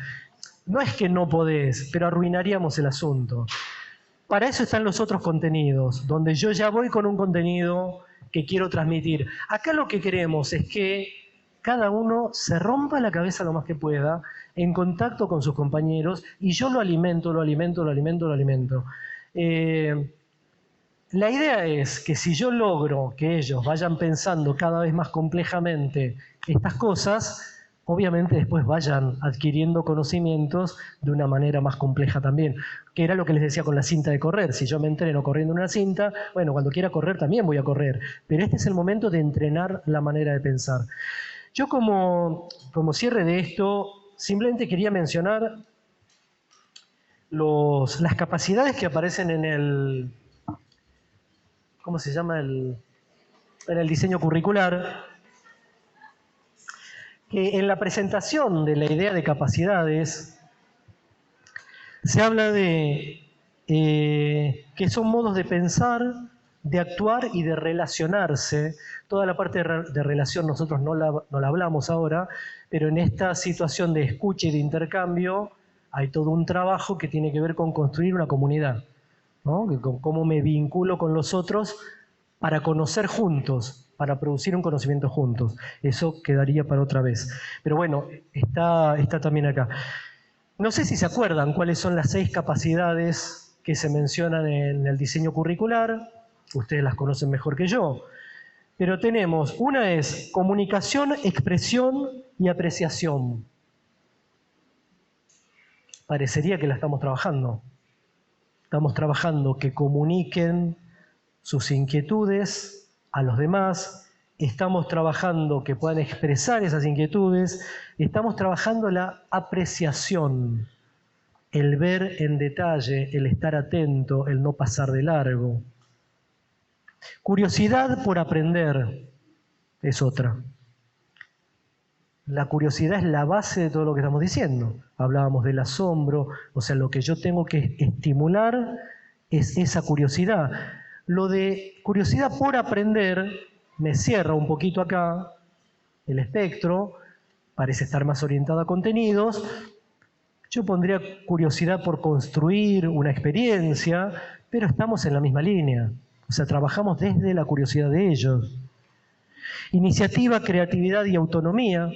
No es que no podés, pero arruinaríamos el asunto. Para eso están los otros contenidos, donde yo ya voy con un contenido que quiero transmitir. Acá lo que queremos es que cada uno se rompa la cabeza lo más que pueda en contacto con sus compañeros y yo lo alimento. La idea es que si yo logro que ellos vayan pensando cada vez más complejamente estas cosas, obviamente después vayan adquiriendo conocimientos de una manera más compleja también, que era lo que les decía con la cinta de correr. Si yo me entreno corriendo en una cinta, bueno, cuando quiera correr también voy a correr, pero este es el momento de entrenar la manera de pensar. Yo como cierre de esto, simplemente quería mencionar las capacidades que aparecen en el, ¿cómo se llama? En el diseño curricular, que en la presentación de la idea de capacidades se habla de que son modos de pensar, de actuar y de relacionarse. Toda la parte de relación nosotros no la hablamos ahora, pero en esta situación de escucha y de intercambio hay todo un trabajo que tiene que ver con construir una comunidad, ¿no? Con cómo me vinculo con los otros para conocer juntos, para producir un conocimiento juntos. Eso quedaría para otra vez. Pero bueno, está también acá. No sé si se acuerdan cuáles son las 6 capacidades que se mencionan en el diseño curricular. Ustedes las conocen mejor que yo. Pero tenemos, una es comunicación, expresión y apreciación. Parecería que la estamos trabajando. Estamos trabajando que comuniquen sus inquietudes a los demás, estamos trabajando que puedan expresar esas inquietudes, estamos trabajando la apreciación, el ver en detalle, el estar atento, el no pasar de largo. Curiosidad por aprender es otra. La curiosidad es la base de todo lo que estamos diciendo. Hablábamos del asombro, o sea, lo que yo tengo que estimular es esa curiosidad. Lo de curiosidad por aprender me cierra un poquito acá el espectro, parece estar más orientado a contenidos. Yo pondría curiosidad por construir una experiencia, pero estamos en la misma línea. O sea, trabajamos desde la curiosidad de ellos. Iniciativa, creatividad y autonomía.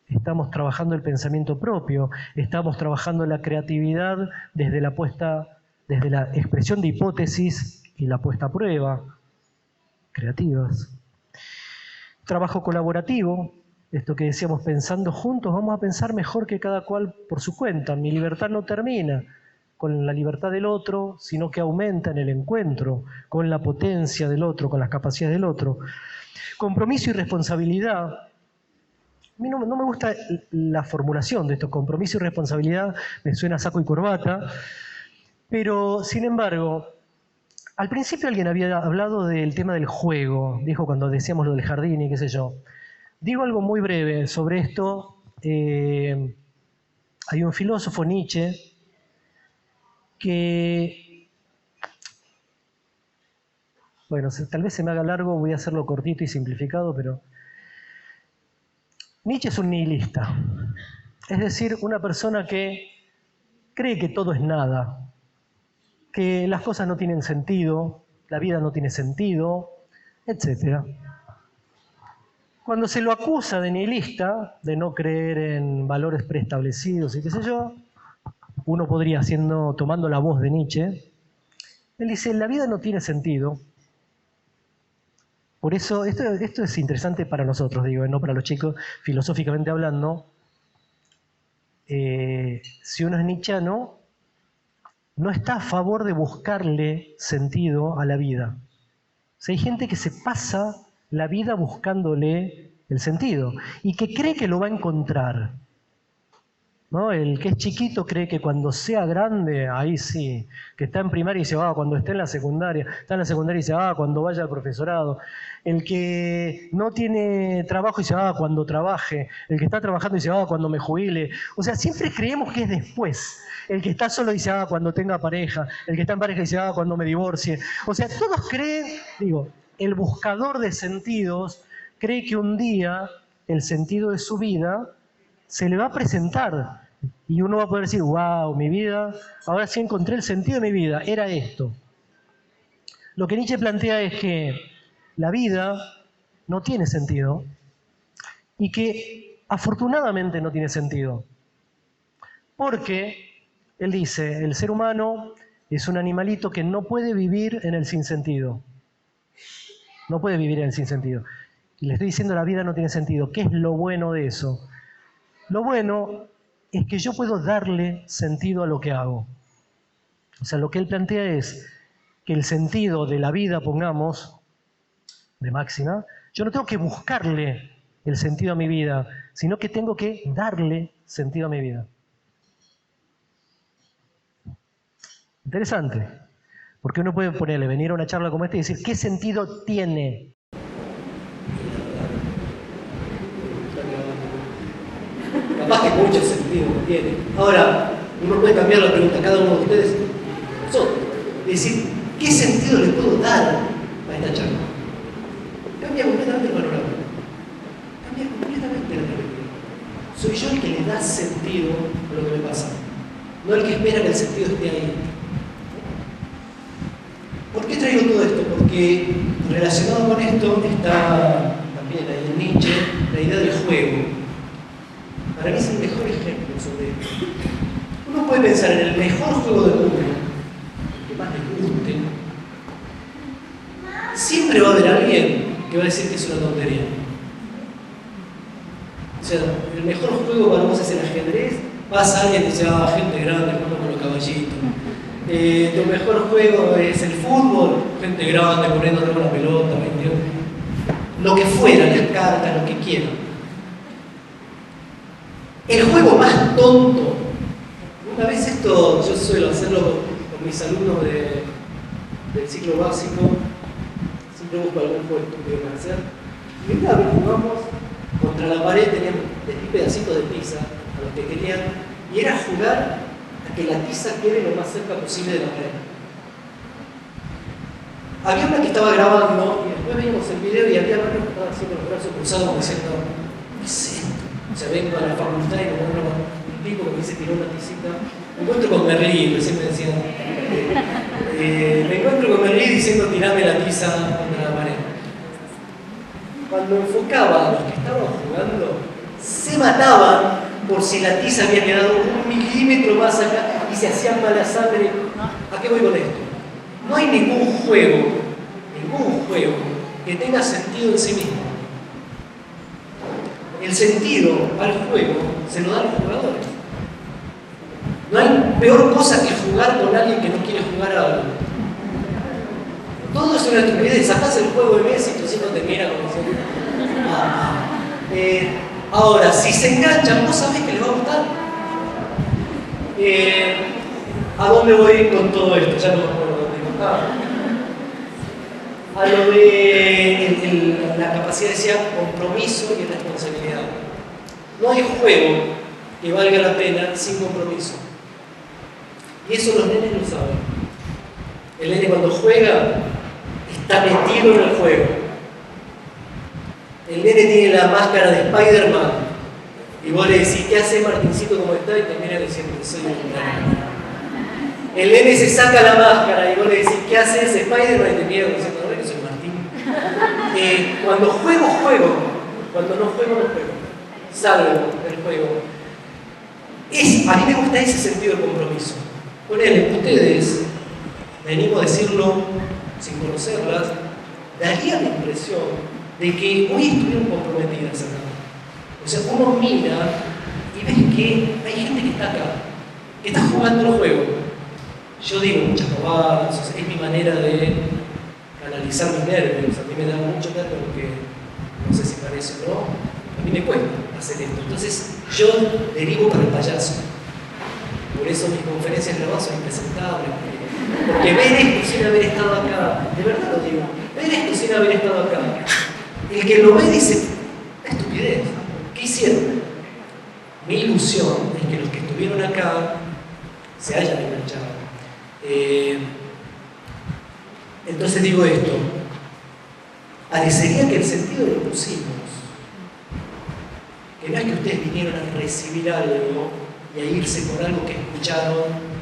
Estamos trabajando el pensamiento propio, estamos trabajando la creatividad desde la expresión de hipótesis y la puesta a prueba. Creativas. Trabajo colaborativo, esto que decíamos, pensando juntos, vamos a pensar mejor que cada cual por su cuenta. Mi libertad no termina con la libertad del otro, sino que aumenta en el encuentro, con la potencia del otro, con las capacidades del otro. Compromiso y responsabilidad. A mí no me gusta la formulación de esto, compromiso y responsabilidad, me suena a saco y corbata, pero sin embargo, al principio alguien había hablado del tema del juego, dijo cuando decíamos lo del jardín y qué sé yo. Digo algo muy breve sobre esto. Hay un filósofo, Nietzsche, que, bueno, tal vez se me haga largo, voy a hacerlo cortito y simplificado, pero Nietzsche es un nihilista, es decir, una persona que cree que todo es nada, que las cosas no tienen sentido, la vida no tiene sentido, etc. Cuando se lo acusa de nihilista, de no creer en valores preestablecidos y qué sé yo, uno podría, tomando la voz de Nietzsche, él dice, la vida no tiene sentido. Por eso, esto es interesante para nosotros, digo, no para los chicos, filosóficamente hablando. Si uno es nietzscheano, no está a favor de buscarle sentido a la vida. O sea, hay gente que se pasa la vida buscándole el sentido y que cree que lo va a encontrar, ¿no? El que es chiquito cree que cuando sea grande, ahí sí, que está en primaria y dice, cuando esté en la secundaria, está en la secundaria y dice, cuando vaya al profesorado. El que no tiene trabajo y dice, cuando trabaje. El que está trabajando dice, cuando me jubile. O sea, siempre creemos que es después. El que está solo dice, cuando tenga pareja. El que está en pareja dice, cuando me divorcie. O sea, todos creen, el buscador de sentidos cree que un día el sentido de su vida se le va a presentar. Y uno va a poder decir, wow, mi vida, ahora sí encontré el sentido de mi vida, era esto. Lo que Nietzsche plantea es que la vida no tiene sentido y que afortunadamente no tiene sentido. Porque, él dice, el ser humano es un animalito que no puede vivir en el sinsentido. No puede vivir en el sinsentido. Y le estoy diciendo, la vida no tiene sentido. ¿Qué es lo bueno de eso? Lo bueno es que yo puedo darle sentido a lo que hago. O sea, lo que él plantea es que el sentido de la vida, pongamos, de máxima, yo no tengo que buscarle el sentido a mi vida, sino que tengo que darle sentido a mi vida. Interesante, porque uno puede venir a una charla como esta y decir, ¿qué sentido tiene? Capaz que mucho sentido tiene. Ahora, uno puede cambiar la pregunta a cada uno de ustedes, nosotros, decir, ¿qué sentido le puedo dar a esta charla? Cambia completamente el panorama. Cambia completamente la perspectiva. Soy yo el que le da sentido a lo que me pasa, no el que espera que el sentido esté ahí. ¿Por qué traigo todo esto? Porque relacionado con esto está también ahí en Nietzsche la idea del juego. Para mí es el mejor ejemplo sobre esto. Uno puede pensar en el mejor juego del mundo, el que más le guste. Siempre va a haber alguien que va a decir que es una tontería. O sea, el mejor juego para vos es el ajedrez. Pasa alguien y dice, gente grande jugando con los caballitos. Tu mejor juego es el fútbol, gente grande corriendo con la pelota, 22. lo que fuera, las cartas, lo que quieran. El juego más tonto, una vez esto yo suelo hacerlo con mis alumnos del ciclo básico, siempre busco algún juego estúpido para hacer. Y una vez jugamos contra la pared, tenían pedacitos de tiza a los que querían, y era jugar a que la tiza quede lo más cerca posible de la pared. Había una que estaba grabando, y después veíamos el video y había varios que estaban haciendo los brazos cruzados como diciendo, ¿qué es esto? O sea, vengo a la facultad y me encuentro con un tipo que me dice tiró una tisita. Me encuentro con Merlí, recién me decían. Me encuentro con Merlí diciendo tirame la tiza contra la pared. Cuando enfocaba a los que estaban jugando, se mataban por si la tiza había quedado 1 milímetro más acá y se hacían mala sangre. ¿A qué voy con esto? No hay ningún juego que tenga sentido en sí mismo. El sentido al juego se lo dan los jugadores. No hay peor cosa que jugar con alguien que no quiere jugar a algo. Todo es una estupidez. Sacás el juego de Messi y tu hijo te mira como diciendo. Ahora, si se enganchan, vos sabés que les va a gustar. ¿A dónde voy con todo esto? Ya no me acuerdo dónde iba. A lo de la capacidad de ser compromiso y responsabilidad. No hay juego que valga la pena sin compromiso. Y eso los nenes lo saben. El nene cuando juega está metido en el juego. El nene tiene la máscara de Spider-Man y vos le decís, ¿qué hace Martincito como está? Y te mira diciendo, soy un nene. El nene se saca la máscara y vos le decís, ¿qué haces Spider-Man? Y te mira diciendo, no, que soy Martín. Cuando juego, juego. Cuando no juego, no juego. Salgo del juego. A mí me gusta ese sentido de compromiso. Ponele, ustedes, me animo a decirlo sin conocerlas, daría la impresión de que hoy estuvieron comprometidas acá. O sea, uno mira y ves que hay gente que está acá, que está jugando el juego. Yo digo muchas bobadas, o sea, es mi manera de canalizar mis nervios. A mí me da mucho nervio porque no sé si parece o no, a mí me cuesta hacer esto. Entonces yo derivo para el payaso. Por eso mis conferencias grabadas son impresentables. Porque ver esto sin haber estado acá, de verdad lo digo, ver esto sin haber estado acá, el que lo ve dice, estupidez, ¿qué hicieron? Mi ilusión es que los que estuvieron acá se hayan enganchado. Entonces digo esto, parecería que el sentido lo pusimos, que no es que ustedes vinieron a recibir algo y a irse con algo que escucharon,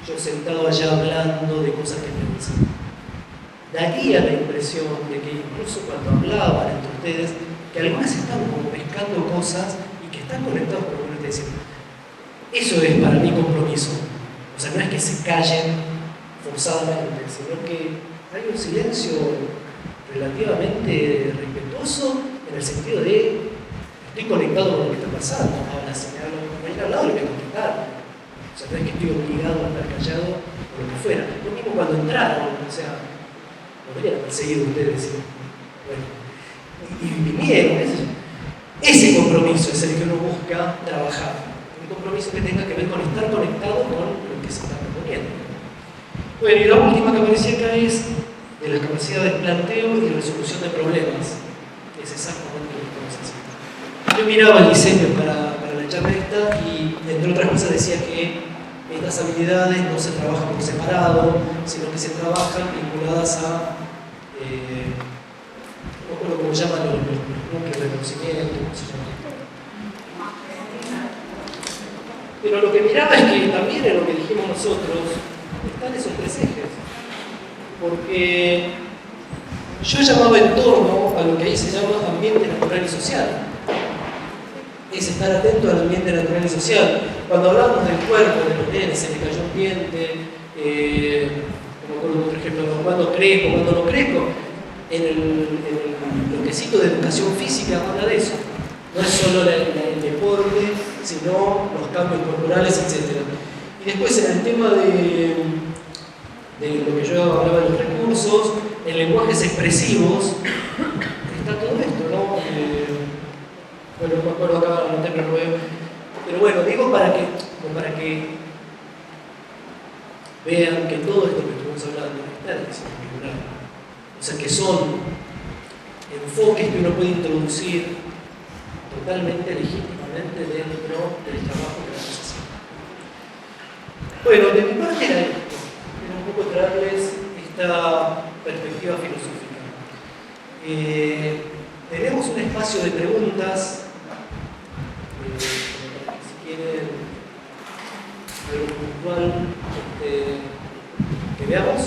yo sentado allá hablando de cosas que piensan. Daría la impresión de que incluso cuando hablaban entre ustedes, que algunas están como pescando cosas y que están conectados con lo que uno está diciendo. Eso es para mí compromiso. O sea, no es que se callen forzadamente, sino que hay un silencio relativamente respetuoso en el sentido de estoy conectado con lo que está pasando. Ahora, si me habla un compañero al lado, le voy a contestar. O sea, no es que estoy obligado a estar callado o lo que fuera. Lo mismo cuando entraron, o sea, no deberían haber seguido ustedes. Bueno, y vinieron. Ese compromiso es el que uno busca trabajar. Un compromiso que tenga que ver con estar conectado con lo que se está proponiendo. Bueno, y la última que aparece acá es de las capacidades de planteo y resolución de problemas. Es exactamente lo que estamos haciendo. Yo miraba el diseño para la charla esta y, entre otras cosas, decía que estas habilidades no se trabajan por separado, sino que se trabajan vinculadas a, no recuerdo cómo llaman los núcleos de conocimiento, ¿cómo se llama? Pero lo que miraba es que también en lo que dijimos nosotros están esos tres ejes. Porque yo llamaba en torno a lo que ahí se llama ambiente natural y social. Es estar atento al ambiente natural y social. Cuando hablamos del cuerpo, de los nenes, se le cayó un diente, como por ejemplo, cuando crezco, cuando no crezco, en el bloquecito de educación física habla de eso. No es solo el deporte, sino los cambios corporales, etc. Y después en el tema de lo que yo hablaba de los recursos, en lenguajes expresivos, está crean que todo esto que estuvimos hablando está en el diseño figurado. O sea, que son enfoques que uno puede introducir totalmente legítimamente dentro del trabajo que vamos a hacer. Bueno, de mi parte era esto. Era un poco traerles esta perspectiva filosófica. Tenemos un espacio de preguntas. Si quieren algo puntual que veamos.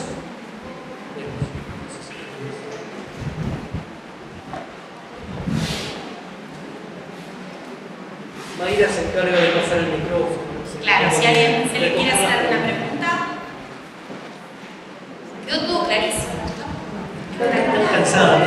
Mayra se encarga de pasar el micrófono. Claro, si alguien se le quiere hacer alguna pregunta. Quedó todo clarísimo, ¿no? Estoy cansada.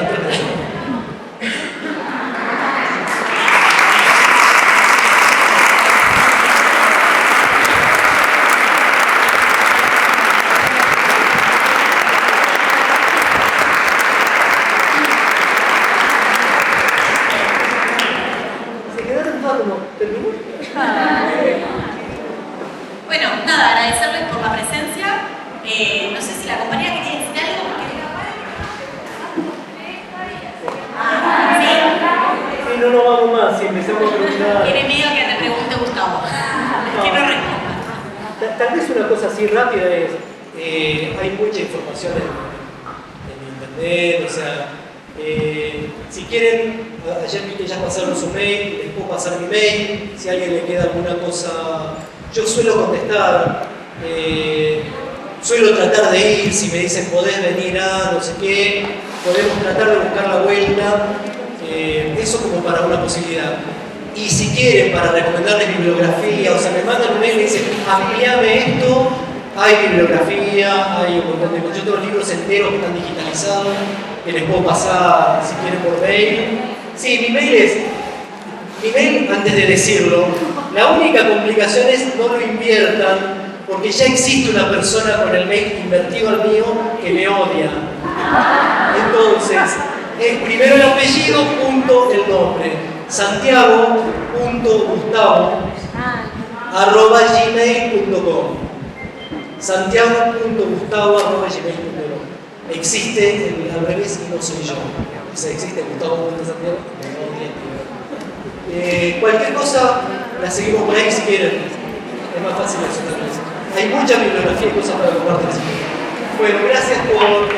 Se quedaron todos como, ¿terminó? Bueno, nada, agradecerles por la presencia. No sé si la compañera quería decir algo. Sí, no nos vamos más, si empezamos a preguntar. Tiene miedo que te pregunte Gustavo. Que no responda. Tal vez una cosa así rápida es, hay mucha información en internet, o sea, si quieren, ayer vi que ya pasaron su mail, les puedo pasar mi mail, si a alguien le queda alguna cosa, yo suelo contestar, suelo tratar de ir, si me dicen podés venir a no sé qué, podemos tratar de buscar la vuelta, eso como para una posibilidad. Y si quieren, para recomendarles bibliografía, o sea, me mandan un mail y me dicen, ampliame esto, hay bibliografía, hay un montón de cosas. Yo tengo libros enteros que están digitalizados, que les puedo pasar, si quieren, por mail. Sí, mi mail, antes de decirlo, la única complicación es no lo inviertan, porque ya existe una persona con el mail invertido al mío que me odia. Entonces, es primero el apellido, punto el nombre. Santiago.gustavo@gmail.com. Santiago.gustavo@gmail.com. Existe al revés y no soy yo. O sea, existe Gustavo.santiago. Cualquier cosa la seguimos por ahí si quieren. Es más fácil eso. Hay mucha bibliografía y cosas para compartir. Bueno, gracias por